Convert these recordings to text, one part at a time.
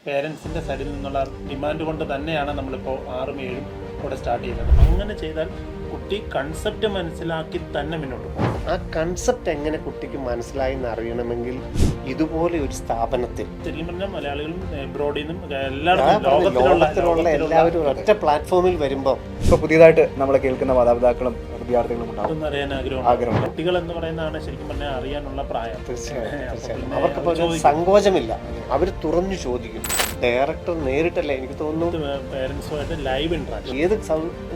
പേരൻസിൻ്റെ സൈഡിൽ നിന്നുള്ള ഡിമാൻഡ് കൊണ്ട് തന്നെയാണ് നമ്മളിപ്പോൾ 6ഉം 7ഉം കൂടെ സ്റ്റാർട്ട് ചെയ്യുന്നത്. അങ്ങനെ ചെയ്താൽ കുട്ടി കൺസെപ്റ്റ് മനസ്സിലാക്കി തന്നെ മുന്നോട്ട് പോകും. ആ കൺസെപ്റ്റ് എങ്ങനെ കുട്ടിക്ക് മനസ്സിലായി എന്ന് അറിയണമെങ്കിൽ ഇതുപോലെ ഒരു സ്ഥാപനത്തിൽ ശരിക്കും പറഞ്ഞാൽ മലയാളികളും എബ്രോഡിൽ നിന്നും എല്ലാവരും ലോകത്തിലുള്ള എല്ലാവരും ഒറ്റ പ്ലാറ്റ്ഫോമിൽ വരുമ്പോൾ ഇപ്പോൾ പുതിയതായിട്ട് നമ്മളെ കേൾക്കുന്ന മാതാപിതാക്കളും വിദ്യാർത്ഥികളും ഉണ്ടാവും അതൊന്നും അറിയാൻ ആഗ്രഹം. കുട്ടികൾ എന്ന് പറയുന്നതാണ് ശരിക്കും പറഞ്ഞാൽ അറിയാനുള്ള പ്രായം. തീർച്ചയായും അവർക്കിപ്പോൾ ഒരു സങ്കോചമില്ല, അവർ തുറന്നു ചോദിക്കും. ഡയറക്ടർ നേരിട്ടല്ലേ എനിക്ക് തോന്നുന്നു പേരൻസുമായിട്ട് ലൈവ് ഇൻട്രാക്ഷൻ, ഏത്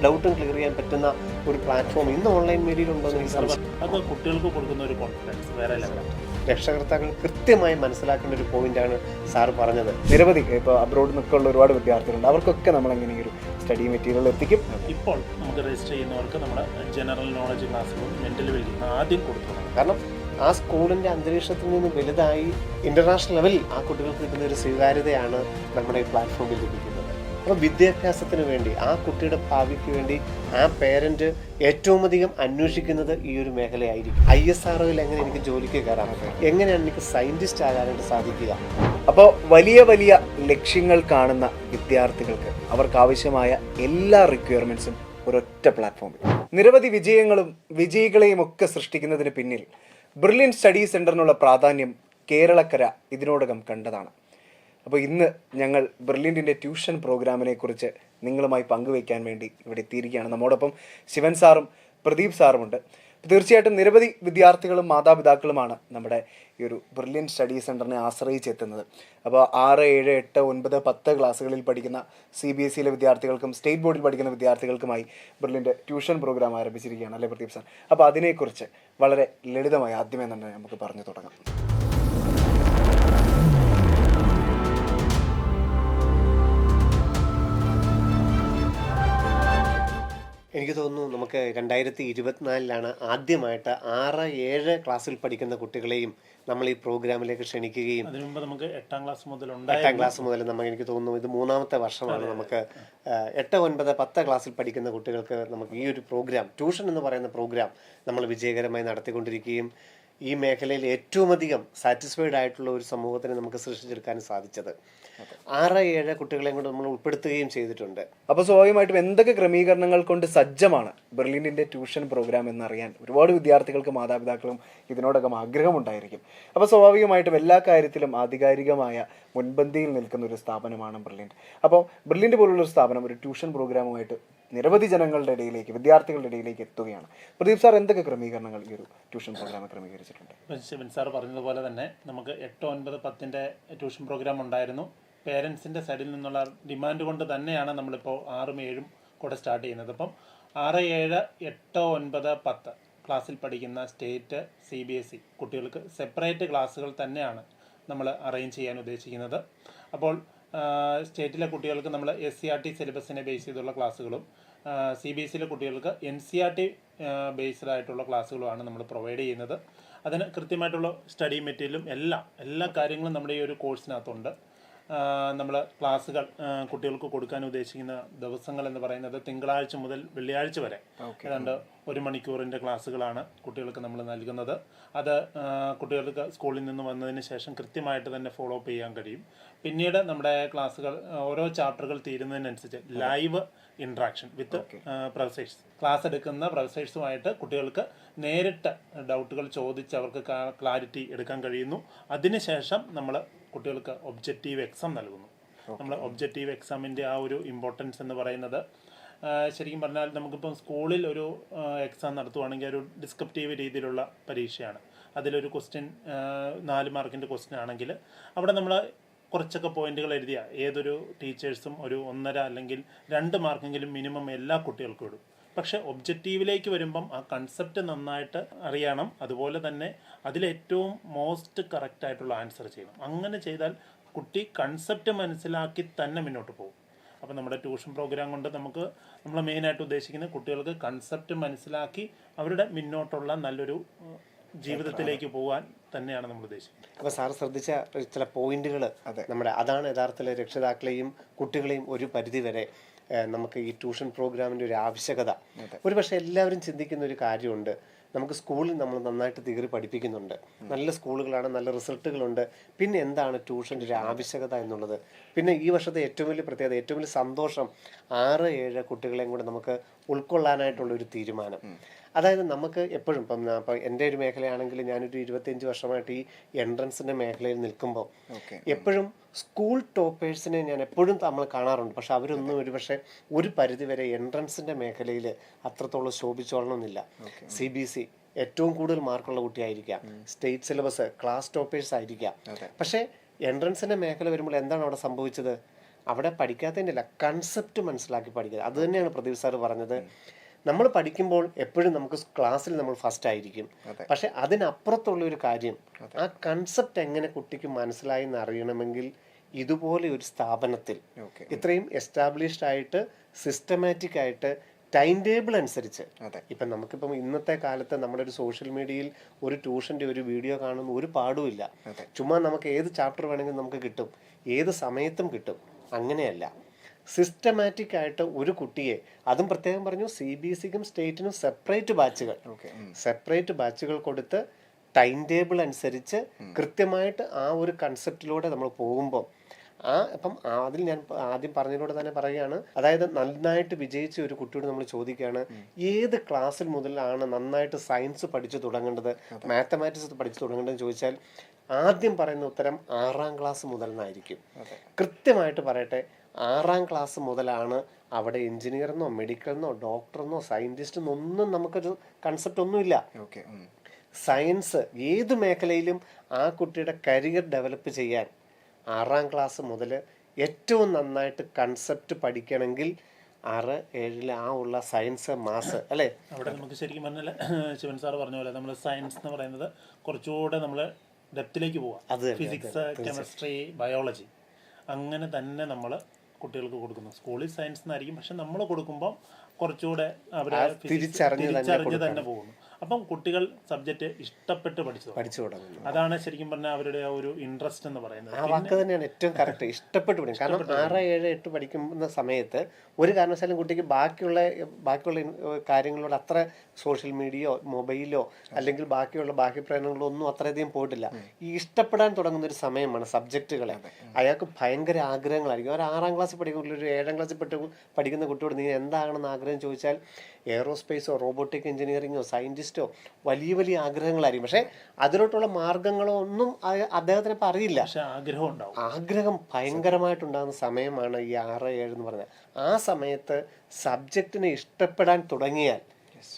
ഡൗട്ടും ക്ലിയർ ചെയ്യാൻ പറ്റുന്ന ഒരു പ്ലാറ്റ്ഫോം ഇന്ന് ഓൺലൈൻ മീഡിയയിലുണ്ടോ എന്ന് എനിക്ക് സംശയം. അത് കുട്ടികൾക്ക് കൊടുക്കുന്ന ഒരു കോൺഫിഡൻസ് വേറെ ലെവലാണ്. രക്ഷകർത്താക്കൾ കൃത്യമായി മനസ്സിലാക്കേണ്ട ഒരു പോയിന്റാണ് സാർ പറഞ്ഞത്. നിരവധി ഇപ്പോൾ അബ്രോഡ് നിൽക്കുള്ള ഒരുപാട് വിദ്യാർത്ഥികളുണ്ട്, അവർക്കൊക്കെ നമ്മളെങ്ങനെ ഒരു സ്റ്റഡി മെറ്റീരിയൽ എത്തിക്കും. ഇപ്പോൾ നമുക്ക് രജിസ്റ്റർ ചെയ്യുന്നവർക്ക് നമ്മുടെ ജനറൽ നോളജ് ക്ലാസ്സുകളും മെന്റൽ വെൽബീങ് ആദ്യം കൊടുക്കണം. കാരണം ആ സ്കൂളിൻ്റെ അന്തരീക്ഷത്തിൽ നിന്ന് വലുതായി ഇൻ്റർനാഷണൽ ലെവലിൽ ആ കുട്ടികൾക്ക് കിട്ടുന്ന ഒരു സ്വീകാര്യതയാണ് നമ്മുടെ ഈ പ്ലാറ്റ്ഫോമിൽ ലഭിക്കുന്നത്. അപ്പോൾ വിദ്യാഭ്യാസത്തിന് വേണ്ടി ആ കുട്ടിയുടെ ഭാവിക്ക് വേണ്ടി ആ പേരൻറ്റ് ഏറ്റവും അധികം അന്വേഷിക്കുന്നത് ഈ ഒരു മേഖലയായിരിക്കും. ISROയിൽ എങ്ങനെ എനിക്ക് ജോലിക്ക് കയറാം, എങ്ങനെയാണ് എനിക്ക് സയൻറ്റിസ്റ്റ് ആകാനായിട്ട് സാധിക്കുക. അപ്പോൾ വലിയ വലിയ ലക്ഷ്യങ്ങൾ കാണുന്ന വിദ്യാർത്ഥികൾക്ക് അവർക്കാവശ്യമായ എല്ലാ റിക്വയർമെൻറ്റ്സും ഒരൊറ്റ പ്ലാറ്റ്ഫോമിൽ. നിരവധി വിജയങ്ങളും വിജയികളെയും ഒക്കെ സൃഷ്ടിക്കുന്നതിന് പിന്നിൽ ബ്രില്യൻ സ്റ്റഡി സെൻ്ററിനുള്ള പ്രാധാന്യം കേരളക്കര ഇതിനോടകം കണ്ടതാണ്. അപ്പോൾ ഇന്ന് ഞങ്ങൾ ബ്രില്യൻറ്റിൻ്റെ ട്യൂഷൻ പ്രോഗ്രാമിനെ കുറിച്ച് നിങ്ങളുമായി പങ്കുവയ്ക്കാൻ വേണ്ടി ഇവിടെ എത്തിയിരിക്കുകയാണ്. നമ്മോടൊപ്പം ശിവൻ സാറും പ്രദീപ് സാറുമുണ്ട്. തീർച്ചയായിട്ടും നിരവധി വിദ്യാർത്ഥികളും മാതാപിതാക്കളുമാണ് നമ്മുടെ ഈ ഒരു ബ്രില്യൻ സ്റ്റഡി സെൻ്ററിനെ ആശ്രയിച്ചെത്തുന്നത്. അപ്പോൾ 6, 7, 8, 9, 10 ക്ലാസ്സുകളിൽ പഠിക്കുന്ന CBSE വിദ്യാർത്ഥികൾക്കും സ്റ്റേറ്റ് ബോർഡിൽ പഠിക്കുന്ന വിദ്യാർത്ഥികൾക്കുമായി ബ്രില്യൻ്റെ ട്യൂഷൻ പ്രോഗ്രാം ആരംഭിച്ചിരിക്കുകയാണ് അല്ലേ പ്രദീപ് സാർ? അപ്പോൾ അതിനെക്കുറിച്ച് വളരെ ലളിതമായി ആദ്യമേ തന്നെ നമുക്ക് പറഞ്ഞു തുടങ്ങാം. എനിക്ക് തോന്നുന്നു നമുക്ക് 2024 ആദ്യമായിട്ട് 6, 7 ക്ലാസ്സിൽ പഠിക്കുന്ന കുട്ടികളെയും നമ്മൾ ഈ പ്രോഗ്രാമിലേക്ക് ക്ഷണിക്കുകയും അതിനു മുമ്പ് നമുക്ക് 8ാം ക്ലാസ് മുതൽ നമ്മൾ എനിക്ക് തോന്നുന്നു ഇത് 3ാമത്തെ വർഷമാണ്. നമുക്ക് 8, 9, 10 ക്ലാസ്സിൽ പഠിക്കുന്ന കുട്ടികൾക്ക് നമുക്ക് ഈ ഒരു പ്രോഗ്രാം ട്യൂഷൻ എന്ന് പറയുന്ന പ്രോഗ്രാം നമ്മൾ വിജയകരമായി നടത്തിക്കൊണ്ടിരിക്കുകയും ഈ മേഖലയിൽ ഏറ്റവും അധികം സാറ്റിസ്ഫൈഡ് ആയിട്ടുള്ള ഒരു സമൂഹത്തിന് നമുക്ക് സൃഷ്ടിച്ചെടുക്കാൻ സാധിച്ചത് 6, 7 കുട്ടികളെയും കൊണ്ട് നമ്മൾ ഉൾപ്പെടുത്തുകയും ചെയ്തിട്ടുണ്ട്. അപ്പോൾ സ്വാഭാവികമായിട്ടും എന്തൊക്കെ ക്രമീകരണങ്ങൾ കൊണ്ട് സജ്ജമാണ് ബ്രില്യൻറ്റിൻ്റെ ട്യൂഷൻ പ്രോഗ്രാം എന്നറിയാൻ ഒരുപാട് വിദ്യാർത്ഥികൾക്കും മാതാപിതാക്കളും ഇതിനോടകം ആഗ്രഹമുണ്ടായിരിക്കും. അപ്പോൾ സ്വാഭാവികമായിട്ടും എല്ലാ കാര്യത്തിലും ആധികാരികമായ മുൻപന്തിയിൽ നിൽക്കുന്ന ഒരു സ്ഥാപനമാണ് ബ്രില്യൻറ്റ്. അപ്പോൾ ബ്രില്യൻറ്റ് പോലുള്ളൊരു സ്ഥാപനം ഒരു ട്യൂഷൻ പ്രോഗ്രാമുമായിട്ട് നിരവധി ജനങ്ങളുടെ ഇടയിലേക്ക് വിദ്യാർത്ഥികളുടെ ഇടയിലേക്ക് എത്തുകയാണ്. പ്രദീപ് സാർ എന്തൊക്കെ ക്രമീകരണങ്ങൾ ഈ ഒരു ട്യൂഷൻ പ്രോഗ്രാം ക്രമീകരിച്ചിട്ടുണ്ട്? ശിവൻ സാർ പറഞ്ഞതുപോലെ തന്നെ നമുക്ക് 8, 9, 10ൻ്റെ ട്യൂഷൻ പ്രോഗ്രാം ഉണ്ടായിരുന്നു. പേരൻസിൻ്റെ സൈഡിൽ നിന്നുള്ള ഡിമാൻഡ് കൊണ്ട് തന്നെയാണ് നമ്മളിപ്പോൾ 6ഉം 7ഉം കൂടെ സ്റ്റാർട്ട് ചെയ്യുന്നത്. അപ്പം 6, 7, 8, 9, 10 ക്ലാസ്സിൽ പഠിക്കുന്ന സ്റ്റേറ്റ് CBSE കുട്ടികൾക്ക് സെപ്പറേറ്റ് ക്ലാസ്സുകൾ തന്നെയാണ് നമ്മൾ അറേഞ്ച് ചെയ്യാൻ ഉദ്ദേശിക്കുന്നത്. അപ്പോൾ സ്റ്റേറ്റിലെ കുട്ടികൾക്ക് നമ്മൾ SCRT സിലബസിനെ ബേസ് ചെയ്തുള്ള ക്ലാസ്സുകളും CBSE കുട്ടികൾക്ക് NCERT ബേസ്ഡ് ആയിട്ടുള്ള ക്ലാസ്സുകളുമാണ് നമ്മൾ പ്രൊവൈഡ് ചെയ്യുന്നത്. അതിന് കൃത്യമായിട്ടുള്ള സ്റ്റഡി മെറ്റീരിയലും എല്ലാ കാര്യങ്ങളും നമ്മുടെ ഈ ഒരു കോഴ്സിനകത്തുണ്ട്. നമ്മൾ ക്ലാസ്സുകൾ കുട്ടികൾക്ക് കൊടുക്കാൻ ഉദ്ദേശിക്കുന്ന ദിവസങ്ങൾ എന്ന് പറയുന്നത് തിങ്കളാഴ്ച മുതൽ വെള്ളിയാഴ്ച വരെ ഏതാണ്ട് 1 മണിക്കൂറിൻ്റെ ക്ലാസ്സുകളാണ് കുട്ടികൾക്ക് നമ്മൾ നൽകുന്നത്. അത് കുട്ടികൾക്ക് സ്കൂളിൽ നിന്ന് വന്നതിന് ശേഷം കൃത്യമായിട്ട് തന്നെ ഫോളോ അപ്പ് ചെയ്യാൻ കഴിയും. പിന്നീട് നമ്മുടെ ക്ലാസ്സുകൾ ഓരോ ചാപ്റ്ററുകൾ തീരുന്നതിനനുസരിച്ച് live interaction with professors, class എടുക്കുന്ന പ്രൊഫസേഴ്സുമായിട്ട് കുട്ടികൾക്ക് നേരിട്ട് ഡൗട്ടുകൾ ചോദിച്ച് അവർക്ക് ക്ലാരിറ്റി എടുക്കാൻ കഴിയുന്നു. അതിനുശേഷം നമ്മൾ കുട്ടികൾക്ക് ഒബ്ജക്റ്റീവ് എക്സാം നൽകുന്നു. നമ്മൾ ഒബ്ജക്റ്റീവ് എക്സാമിൻ്റെ ആ ഒരു ഇമ്പോർട്ടൻസ് എന്ന് പറയുന്നത് ശരിക്കും പറഞ്ഞാൽ നമുക്കിപ്പം സ്കൂളിൽ ഒരു എക്സാം നടത്തുവാണെങ്കിൽ ഒരു ഡിസ്ക്രിപ്റ്റീവ് രീതിയിലുള്ള പരീക്ഷയാണ്. അതിലൊരു ക്വസ്റ്റ്യൻ 4 മാർക്കിൻ്റെ ക്വസ്റ്റ്യൻ ആണെങ്കിൽ അവിടെ നമ്മൾ കുറച്ചൊക്കെ പോയിന്റുകൾ എഴുതിയ ഏതൊരു ടീച്ചേഴ്സും ഒരു 1.5 അല്ലെങ്കിൽ 2 മാർക്കെങ്കിലും മിനിമം എല്ലാ കുട്ടികൾക്കും ഇടും. പക്ഷേ ഒബ്ജക്റ്റീവിലേക്ക് വരുമ്പം ആ കൺസെപ്റ്റ് നന്നായിട്ട് അറിയണം. അതുപോലെ തന്നെ അതിലേറ്റവും മോസ്റ്റ് കറക്റ്റായിട്ടുള്ള ആൻസർ ചെയ്യണം. അങ്ങനെ ചെയ്താൽ കുട്ടി കൺസെപ്റ്റ് മനസ്സിലാക്കി തന്നെ മുന്നോട്ട് പോകും. അപ്പോൾ നമ്മുടെ ട്യൂഷൻ പ്രോഗ്രാം കൊണ്ട് നമ്മൾ മെയിനായിട്ട് ഉദ്ദേശിക്കുന്നത് കുട്ടികൾക്ക് കൺസെപ്റ്റ് മനസ്സിലാക്കി അവരുടെ മുന്നോട്ടുള്ള നല്ലൊരു ജീവിതത്തിലേക്ക് പോകാൻ തന്നെയാണ് നമ്മൾ ഉദ്ദേശിക്കുന്നത്. അപ്പോൾ സാർ ശ്രദ്ധിച്ച ചില പോയിന്റുകൾ അതാണ് യഥാർത്ഥത്തിൽ രക്ഷിതാക്കളെയും കുട്ടികളെയും ഒരു പരിധിവരെ നമുക്ക് ഈ ട്യൂഷൻ പ്രോഗ്രാമിൻ്റെ ഒരു ആവശ്യകത. ഒരു പക്ഷേ എല്ലാവരും ചിന്തിക്കുന്ന ഒരു കാര്യമുണ്ട്, നമുക്ക് സ്കൂളിൽ നമ്മൾ നന്നായിട്ട് തിയറി പഠിപ്പിക്കുന്നുണ്ട്, നല്ല സ്കൂളുകളാണ്, നല്ല റിസൾട്ടുകളുണ്ട്. പിന്നെ എന്താണ് ട്യൂഷൻ്റെ ഒരു ആവശ്യകത എന്നുള്ളത്? പിന്നെ ഈ വർഷത്തെ ഏറ്റവും വലിയ പ്രത്യേകത, ഏറ്റവും വലിയ സന്തോഷം, 6-7 കുട്ടികളെയും കൂടെ നമുക്ക് ഉൾക്കൊള്ളാനായിട്ടുള്ള ഒരു തീരുമാനം. അതായത് നമുക്ക് എപ്പോഴും ഇപ്പം എൻ്റെ ഒരു മേഖലയാണെങ്കിൽ ഞാനൊരു 25 വർഷമായിട്ട് ഈ എൻട്രൻസിൻ്റെ മേഖലയിൽ നിൽക്കുമ്പോൾ എപ്പോഴും സ്കൂൾ ടോപ്പേഴ്സിനെ ഞാൻ എപ്പോഴും നമ്മൾ കാണാറുണ്ട്. പക്ഷെ അവരൊന്നും ഒരു പരിധിവരെ എൻട്രൻസിൻ്റെ മേഖലയിൽ അത്രത്തോളം ശോഭിച്ചോളണമെന്നില്ല. CBSE ഏറ്റവും കൂടുതൽ മാർക്കുള്ള കുട്ടിയായിരിക്കാം, സ്റ്റേറ്റ് സിലബസ് ക്ലാസ് ടോപ്പേഴ്സ് ആയിരിക്കാം. പക്ഷേ എൻട്രൻസിൻ്റെ മേഖല വരുമ്പോൾ എന്താണ് അവിടെ സംഭവിച്ചത്? അവിടെ പഠിക്കാത്തതിൻ്റെ അല്ല, കൺസെപ്റ്റ് മനസ്സിലാക്കി പഠിക്കുക. അത് തന്നെയാണ് പ്രദീപ് സാർ പറഞ്ഞത്. നമ്മൾ പഠിക്കുമ്പോൾ എപ്പോഴും നമുക്ക് ക്ലാസ്സിൽ നമ്മൾ ഫസ്റ്റ് ആയിരിക്കും. പക്ഷെ അതിനപ്പുറത്തുള്ള ഒരു കാര്യം, ആ കൺസെപ്റ്റ് എങ്ങനെ കുട്ടിക്ക് മനസ്സിലായി എന്ന് അറിയണമെങ്കിൽ ഇതുപോലെ ഒരു സ്ഥാപനത്തിൽ ഇത്രയും എസ്റ്റാബ്ലിഷ്ഡ് ആയിട്ട് സിസ്റ്റമാറ്റിക് ആയിട്ട് ടൈം ടേബിൾ അനുസരിച്ച്, ഇപ്പം നമുക്കിപ്പം ഇന്നത്തെ കാലത്ത് നമ്മുടെ ഒരു സോഷ്യൽ മീഡിയയിൽ ഒരു ട്യൂഷൻ്റെ ഒരു വീഡിയോ കാണുമ്പോൾ ഒരു പാടുമില്ല. ചുമ്മാ നമുക്ക് ഏത് ചാപ്റ്റർ വേണമെങ്കിലും നമുക്ക് കിട്ടും, ഏത് സമയത്തും കിട്ടും. അങ്ങനെയല്ല, സിസ്റ്റമാറ്റിക് ആയിട്ട് ഒരു കുട്ടിയെ, അതും പ്രത്യേകം പറഞ്ഞു, CBSEക്കും സ്റ്റേറ്റിനും സെപ്പറേറ്റ് ബാച്ചുകൾ കൊടുത്ത് ടൈം ടേബിൾ അനുസരിച്ച് കൃത്യമായിട്ട് ആ ഒരു കൺസെപ്റ്റിലൂടെ നമ്മൾ പോകുമ്പോൾ അപ്പം അതിൽ ഞാൻ ആദ്യം പറഞ്ഞതിലൂടെ തന്നെ പറയുകയാണ്. അതായത് നന്നായിട്ട് വിജയിച്ച ഒരു കുട്ടിയോട് നമ്മൾ ചോദിക്കുകയാണ്, ഏത് ക്ലാസ്സിൽ മുതലാണ് നന്നായിട്ട് സയൻസ് പഠിച്ചു തുടങ്ങേണ്ടത്, മാത്തമാറ്റിക്സ് പഠിച്ചു തുടങ്ങേണ്ടതെന്ന് ചോദിച്ചാൽ ആദ്യം പറയുന്ന ഉത്തരം 6ാം ക്ലാസ് മുതൽ എന്നായിരിക്കും. കൃത്യമായിട്ട് പറയട്ടെ, 6ാം ക്ലാസ് മുതലാണ് അവിടെ എഞ്ചിനീയറെന്നോ മെഡിക്കലെന്നോ ഡോക്ടറെന്നോ സയൻറ്റിസ്റ്റെന്നോ ഒന്നും നമുക്കൊരു കൺസെപ്റ്റ് ഒന്നുമില്ല. സയൻസ് ഏത് മേഖലയിലും ആ കുട്ടിയുടെ കരിയർ ഡെവലപ്പ് ചെയ്യാൻ 6ാം ക്ലാസ് മുതൽ ഏറ്റവും നന്നായിട്ട് കൺസെപ്റ്റ് പഠിക്കണമെങ്കിൽ 6-7 ആ ഉള്ള സയൻസ് മാസ് അല്ലേ? അവിടെ നമുക്ക് ശരിക്കും പറഞ്ഞാൽ ശിവൻ സാർ പറഞ്ഞ പോലെ നമ്മൾ സയൻസ് എന്ന് പറയുന്നത് കുറച്ചുകൂടെ നമ്മൾ ഡെപ്തിലേക്ക് പോവാം. ഫിസിക്സ്, കെമിസ്ട്രി, ബയോളജി അങ്ങനെ തന്നെ നമ്മൾ കുട്ടികൾക്ക് കൊടുക്കുന്നു. സ്കൂളിൽ സയൻസ് എന്നായിരിക്കും, പക്ഷെ നമ്മൾ കൊടുക്കുമ്പോൾ കുറച്ചുകൂടെ അവരെ തിരിച്ചറിഞ്ഞ് തന്നെ പോകുന്നു. അപ്പം കുട്ടികൾ സബ്ജക്റ്റ് ഇഷ്ടപ്പെട്ട് പഠിച്ചു തുടങ്ങുന്നു. അതാണ് ശരിക്കും പറഞ്ഞാൽ അവരുടെ ആ ഒരു ഇൻട്രസ്റ്റ് എന്ന് പറയുന്നത്. ആ വാക്ക് തന്നെയാണ് ഏറ്റവും കറക്റ്റ്, ഇഷ്ടപ്പെട്ട് പഠിക്കും. കാരണം 6, 7, 8 പഠിക്കുന്ന സമയത്ത് ഒരു കാരണവശാലും കുട്ടിക്ക് ബാക്കിയുള്ള കാര്യങ്ങളോട് അത്ര സോഷ്യൽ മീഡിയയോ മൊബൈലോ അല്ലെങ്കിൽ ബാക്കി പ്രേരണങ്ങളോ ഒന്നും അത്രയധികം പോയിട്ടില്ല. ഈ ഇഷ്ടപ്പെടാൻ തുടങ്ങുന്ന ഒരു സമയമാണ് സബ്ജക്റ്റുകളെ. അയാൾക്ക് ഭയങ്കര ആഗ്രഹങ്ങളായിരിക്കും. ഒരു 6ാം ക്ലാസ്സിൽ പഠിക്കുന്ന ഒരു 7ാം ക്ലാസ്സിൽ പഠിക്കുന്ന കുട്ടിയോട് നീ എന്താണെന്ന് ആഗ്രഹം ചോദിച്ചാൽ എയറോസ്പേസോ റോബോട്ടിക് എഞ്ചിനീയറിങ്ങോ സയൻറ്റിസ്റ്റോ വലിയ ആഗ്രഹങ്ങളായിരിക്കും. പക്ഷെ അതിലോട്ടുള്ള മാർഗങ്ങളോ ഒന്നും അദ്ദേഹത്തിന് ഇപ്പം അറിയില്ല. ആഗ്രഹം ഭയങ്കരമായിട്ടുണ്ടാകുന്ന സമയമാണ് ഈ 6, 7 എന്ന് പറഞ്ഞത്. ആ സമയത്ത് സബ്ജക്റ്റിനെ ഇഷ്ടപ്പെടാൻ തുടങ്ങിയാൽ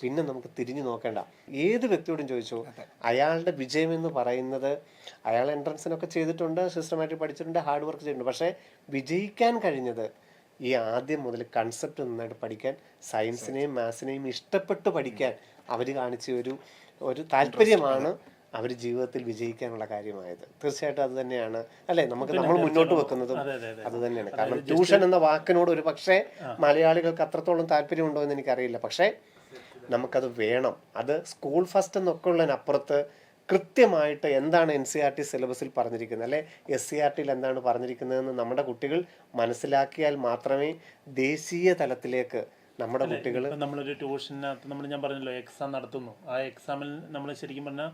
പിന്നെ നമുക്ക് തിരിഞ്ഞു നോക്കേണ്ട. ഏത് വ്യക്തിയോടും ചോദിച്ചു, അയാളുടെ വിജയം എന്ന് പറയുന്നത് അയാൾ എൻട്രൻസിനൊക്കെ ചെയ്തിട്ടുണ്ട്, സിസ്റ്റമാറ്റിക് പഠിച്ചിട്ടുണ്ട്, ഹാർഡ് വർക്ക് ചെയ്തിട്ടുണ്ട്. പക്ഷേ വിജയിക്കാൻ കഴിഞ്ഞത് ഈ ആദ്യം മുതൽ കൺസെപ്റ്റ് നന്നായിട്ട് പഠിക്കാൻ, സയൻസിനെയും മാത്സിനെയും ഇഷ്ടപ്പെട്ട് പഠിക്കാൻ അവർ കാണിച്ച ഒരു താല്പര്യമാണ് അവർ ജീവിതത്തിൽ വിജയിക്കാനുള്ള കാര്യമായത്. തീർച്ചയായിട്ടും അത് തന്നെയാണ് അല്ലെ നമ്മൾ മുന്നോട്ട് വെക്കുന്നതും അത് തന്നെയാണ്. കാരണം ട്യൂഷൻ എന്ന വാക്കിനോട് ഒരു പക്ഷേ മലയാളികൾക്ക് അത്രത്തോളം താല്പര്യമുണ്ടോ എന്ന് എനിക്കറിയില്ല. പക്ഷേ നമുക്കത് വേണം. അത് സ്കൂൾ ഫസ്റ്റ് എന്നൊക്കെ ഉള്ളതിനപ്പുറത്ത് കൃത്യമായിട്ട് എന്താണ് NCERT സിലബസിൽ പറഞ്ഞിരിക്കുന്നത്, അല്ലെ SCERTയിൽ എന്താണ് പറഞ്ഞിരിക്കുന്നതെന്ന് നമ്മുടെ കുട്ടികൾ മനസ്സിലാക്കിയാൽ മാത്രമേ ദേശീയ തലത്തിലേക്ക് നമ്മുടെ കുട്ടികൾ. നമ്മളൊരു ട്യൂഷനകത്ത് ഞാൻ പറഞ്ഞല്ലോ എക്സാം നടത്തുന്നു. ആ എക്സാമിൽ നമ്മൾ ശരിക്കും പറഞ്ഞാൽ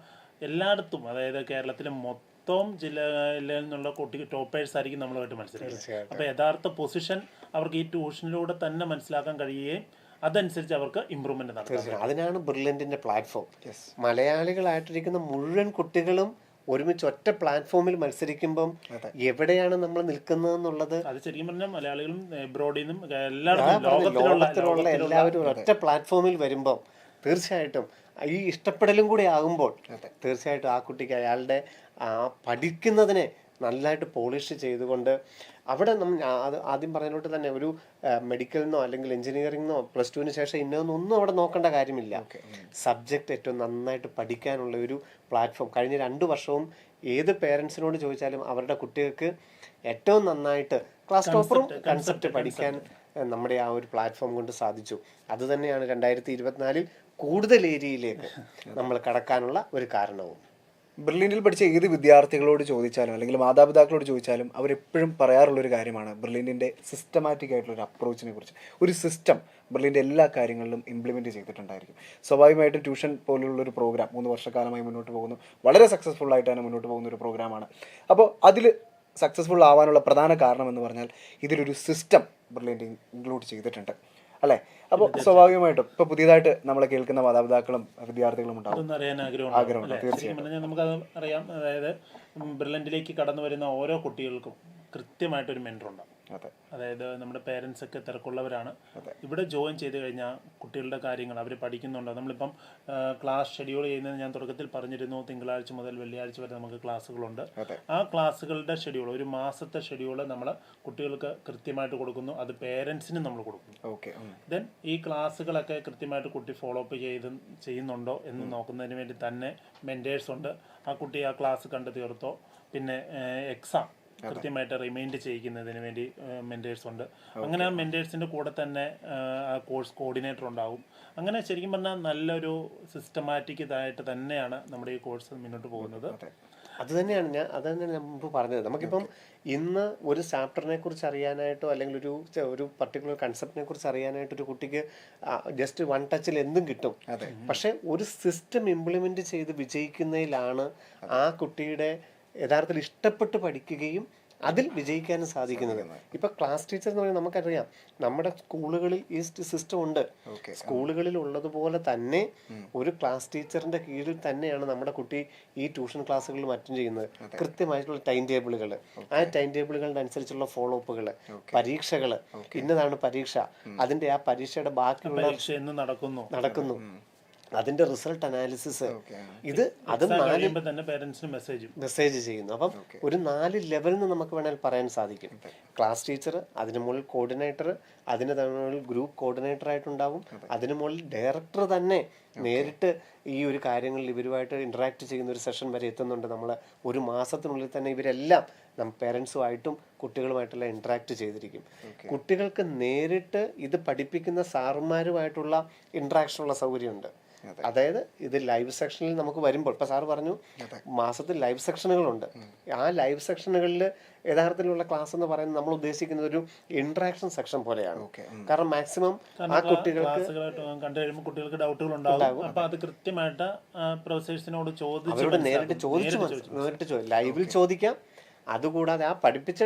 എല്ലായിടത്തും, അതായത് കേരളത്തിലെ മൊത്തം ജില്ലയിൽ നിന്നുള്ള കുട്ടികൾ ടോപ്പേഴ്സ് ആയിരിക്കും നമ്മളുമായിട്ട് മത്സരിക്കുന്നത്. അപ്പോൾ യഥാർത്ഥ പൊസിഷൻ അവർക്ക് ഈ ട്യൂഷനിലൂടെ തന്നെ മനസ്സിലാക്കാൻ കഴിയുകയും അതനുസരിച്ച് അവർക്ക് ഇമ്പ്രൂവ്മെന്റ് നടത്താം. അതിനാണ് ബ്രില്യന്റിന്റെ പ്ലാറ്റ്ഫോം. മലയാളികളായിട്ടിരിക്കുന്ന മുഴുവൻ കുട്ടികളും ഒരുമിച്ച് ഒറ്റ പ്ലാറ്റ്ഫോമിൽ മത്സരിക്കുമ്പം എവിടെയാണ് നമ്മൾ നിൽക്കുന്നതെന്നുള്ളത്, അത് ശരിക്കും പറഞ്ഞാൽ മലയാളികളും എബ്രോഡിൽ നിന്നും ലോകത്തിലുള്ള എല്ലാവരും ഒറ്റ പ്ലാറ്റ്ഫോമിൽ വരുമ്പം തീർച്ചയായിട്ടും ഈ ഇഷ്ടപ്പെടലും കൂടി ആകുമ്പോൾ തീർച്ചയായിട്ടും ആ കുട്ടിക്ക് അയാളുടെ പഠിക്കുന്നതിനെ നല്ലതായിട്ട് പോളിഷ് ചെയ്തുകൊണ്ട് അവിടെ അത് ആദ്യം പറഞ്ഞതിലോട്ട് തന്നെ ഒരു മെഡിക്കലിനോ അല്ലെങ്കിൽ എഞ്ചിനീയറിംഗിനോ +2 ശേഷം ഇന്നൊന്നും അവിടെ നോക്കേണ്ട കാര്യമില്ല. സബ്ജക്റ്റ് ഏറ്റവും നന്നായിട്ട് പഠിക്കാനുള്ള ഒരു പ്ലാറ്റ്ഫോം. കഴിഞ്ഞ 2 വർഷവും ഏത് പേരൻസിനോട് ചോദിച്ചാലും അവരുടെ കുട്ടികൾക്ക് ഏറ്റവും നന്നായിട്ട് ക്ലാസ് ടോപ്പറും കൺസെപ്റ്റ് പഠിക്കാൻ നമ്മുടെ ആ ഒരു പ്ലാറ്റ്ഫോം കൊണ്ട് സാധിച്ചു. അത് തന്നെയാണ് 2024 കൂടുതൽ ഏരിയയിലേക്ക് നമ്മൾ കടക്കാനുള്ള ഒരു കാരണവും. ബ്രില്യൻറ്റിൽ പഠിച്ച ഏത് വിദ്യാർത്ഥികളോട് ചോദിച്ചാലും അല്ലെങ്കിൽ മാതാപിതാക്കളോട് ചോദിച്ചാലും അവരെപ്പോഴും പറയാറുള്ളൊരു കാര്യമാണ് ബ്രില്യൻറ്റിൻ്റെ സിസ്റ്റമാറ്റിക് ആയിട്ടുള്ള ഒരു അപ്രോച്ചിനെ കുറിച്ച്. ഒരു സിസ്റ്റം ബ്രില്യൻ്റ് എല്ലാ കാര്യങ്ങളിലും ഇംപ്ലിമെൻറ്റ് ചെയ്തിട്ടുണ്ടായിരിക്കും. സ്വാഭാവികമായിട്ടും ട്യൂഷൻ പോലുള്ളൊരു പ്രോഗ്രാം 3 വർഷക്കാലമായി മുന്നോട്ട് പോകുന്നു, വളരെ സക്സസ്ഫുൾ ആയിട്ട് തന്നെ മുന്നോട്ട് പോകുന്ന ഒരു പ്രോഗ്രാമാണ്. അപ്പോൾ അതിൽ സക്സസ്ഫുൾ ആവാനുള്ള പ്രധാന കാരണം എന്ന് പറഞ്ഞാൽ ഇതിലൊരു സിസ്റ്റം ബ്രില്യൻറ്റ് ഇൻക്ലൂഡ് ചെയ്തിട്ടുണ്ട് അല്ലേ? അപ്പോൾ സ്വാഭാവികമായിട്ടും ഇപ്പോൾ പുതിയതായിട്ട് നമ്മളെ കേൾക്കുന്ന മാതാപിതാക്കളും വിദ്യാർത്ഥികളും ഉണ്ടാവും, അതൊന്നും അറിയാൻ ആഗ്രഹമുണ്ട്. തീർച്ചയായും നമുക്കത് അറിയാം. അതായത് ബ്രില്യൻറ്റിലേക്ക് കടന്നു വരുന്ന ഓരോ കുട്ടികൾക്കും കൃത്യമായിട്ടൊരു മെൻറ്റർ ഉണ്ടാവും. അതായത് നമ്മുടെ പേരൻസ് ഒക്കെ തിരക്കുള്ളവരാണ്. ഇവിടെ ജോയിൻ ചെയ്ത് കഴിഞ്ഞാൽ കുട്ടികളുടെ കാര്യങ്ങൾ അവർ പഠിക്കുന്നുണ്ടോ. നമ്മളിപ്പം ക്ലാസ് ഷെഡ്യൂൾ ചെയ്യുന്നത് ഞാൻ തുടക്കത്തിൽ പറഞ്ഞിരുന്നു, തിങ്കളാഴ്ച മുതൽ വെള്ളിയാഴ്ച വരെ നമുക്ക് ക്ലാസ്സുകളുണ്ട്. ആ ക്ലാസ്സുകളുടെ ഷെഡ്യൂൾ, ഒരു മാസത്തെ ഷെഡ്യൂൾ നമ്മൾ കുട്ടികൾക്ക് കൃത്യമായിട്ട് കൊടുക്കുന്നു. അത് പേരൻസിനും നമ്മൾ കൊടുക്കുന്നു. ദെൻ ഈ ക്ലാസ്സുകളൊക്കെ കൃത്യമായിട്ട് കുട്ടി ഫോളോ അപ്പ് ചെയ്യുന്നുണ്ടോ എന്ന് നോക്കുന്നതിന് വേണ്ടി തന്നെ മെൻറ്റേഴ്സ് ഉണ്ട്. ആ കുട്ടി ആ ക്ലാസ് കണ്ട് തീർത്തോ, പിന്നെ എക്സാം കൃത്യമായിട്ട് റിമൈൻഡ് ചെയ്യിക്കുന്നതിന് വേണ്ടി മെൻറ്റേഴ്സ് ഉണ്ട്. അങ്ങനെ ആ മെൻറ്റേഴ്സിൻ്റെ കൂടെ തന്നെ ആ കോഴ്സ് കോർഡിനേറ്റർ ഉണ്ടാവും. അങ്ങനെ ശരിക്കും പറഞ്ഞാൽ നല്ലൊരു സിസ്റ്റമാറ്റിക് ഇതായിട്ട് തന്നെയാണ് നമ്മുടെ ഈ കോഴ്സ് മുന്നോട്ട് പോകുന്നത്. അത് തന്നെയാണ് ഞാൻ മുമ്പ് പറഞ്ഞത്. നമുക്കിപ്പം ഇന്ന് ഒരു ചാപ്റ്ററിനെ കുറിച്ച് അറിയാനായിട്ടോ അല്ലെങ്കിൽ ഒരു പർട്ടിക്കുലർ കൺസെപ്റ്റിനെ കുറിച്ച് അറിയാനായിട്ട് ഒരു കുട്ടിക്ക് ജസ്റ്റ് വൺ ടച്ചിൽ എന്തും കിട്ടും. പക്ഷെ ഒരു സിസ്റ്റം ഇംപ്ലിമെന്റ് ചെയ്ത് വിജയിക്കുന്നതിലാണ് ആ കുട്ടിയുടെ യഥാർത്ഥത്തിൽ ഇഷ്ടപ്പെട്ട് പഠിക്കുകയും അതിൽ വിജയിക്കാനും സാധിക്കുന്നത്. ഇപ്പൊ ക്ലാസ് ടീച്ചർ എന്ന് പറയുന്നത് നമുക്കറിയാം, നമ്മുടെ സ്കൂളുകളിൽ ഈ സിസ്റ്റം ഉണ്ട്. സ്കൂളുകളിൽ ഉള്ളതുപോലെ തന്നെ ഒരു ക്ലാസ് ടീച്ചറിന്റെ കീഴിൽ തന്നെയാണ് നമ്മുടെ കുട്ടി ഈ ട്യൂഷൻ ക്ലാസ്സുകളിൽ അറ്റൻഡ് ചെയ്യുന്നത്. കൃത്യമായിട്ടുള്ള ടൈം ടേബിളുകൾ, ആ ടൈം ടേബിളുകളുടെ അനുസരിച്ചുള്ള ഫോളോ അപ്പുകൾ, പരീക്ഷകൾ, ഇന്നതാണ് പരീക്ഷ, അതിന്റെ ആ പരീക്ഷയുടെ ബാക്കിയുള്ള നടക്കുന്നു, അതിന്റെ റിസൾട്ട് അനാലിസിസ്, അത് മെസ്സേജ് ചെയ്യുന്നു. അപ്പം ഒരു 4 ലെവലിൽ നിന്ന് നമുക്ക് വേണമെങ്കിൽ പറയാൻ സാധിക്കും. ക്ലാസ് ടീച്ചർ, അതിന് മുകളിൽ കോർഡിനേറ്റർ, അതിന് മുകളിൽ ഗ്രൂപ്പ് കോർഡിനേറ്റർ ആയിട്ടുണ്ടാവും, അതിന് മുകളിൽ ഡയറക്ടർ തന്നെ നേരിട്ട് ഈ ഒരു കാര്യങ്ങളിൽ ഇവരുമായിട്ട് ഇന്ററാക്ട് ചെയ്യുന്ന ഒരു സെഷൻ വരെ എത്തുന്നുണ്ട്. നമ്മൾ ഒരു മാസത്തിനുള്ളിൽ തന്നെ ഇവരെല്ലാം പേരൻസുമായിട്ടും കുട്ടികളുമായിട്ടുള്ള ഇന്ററാക്ട് ചെയ്തിരിക്കും. കുട്ടികൾക്ക് നേരിട്ട് ഇത് പഠിപ്പിക്കുന്ന സാറുമാരുമായിട്ടുള്ള ഇന്ററാക്ഷനുള്ള സൗകര്യമുണ്ട്. അതായത് ഇത് ലൈവ് സെക്ഷനിൽ നമുക്ക് വരുമ്പോൾ, ഇപ്പൊ സാറ് പറഞ്ഞു മാസത്തിൽ ലൈവ് സെക്ഷനുകളുണ്ട്. ആ ലൈവ് സെക്ഷനുകളിൽ യഥാർത്ഥത്തിലുള്ള ക്ലാസ് എന്ന് പറയുന്നത് നമ്മൾ ഉദ്ദേശിക്കുന്നത് ഒരു ഇന്ററാക്ഷൻ സെക്ഷൻ പോലെയാണ്. കാരണം മാക്സിമം ആ കുട്ടികൾക്ക് ഡൗട്ടുകൾ ഉണ്ടാവും. അപ്പൊ അത് കൃത്യമായിട്ട് പ്രൊഫസേഴ്സിനോട് അവരോട് നേരിട്ട് ചോദിച്ചു ലൈവിൽ ചോദിക്കാം. അതുകൂടാതെ ആ പഠിപ്പിച്ച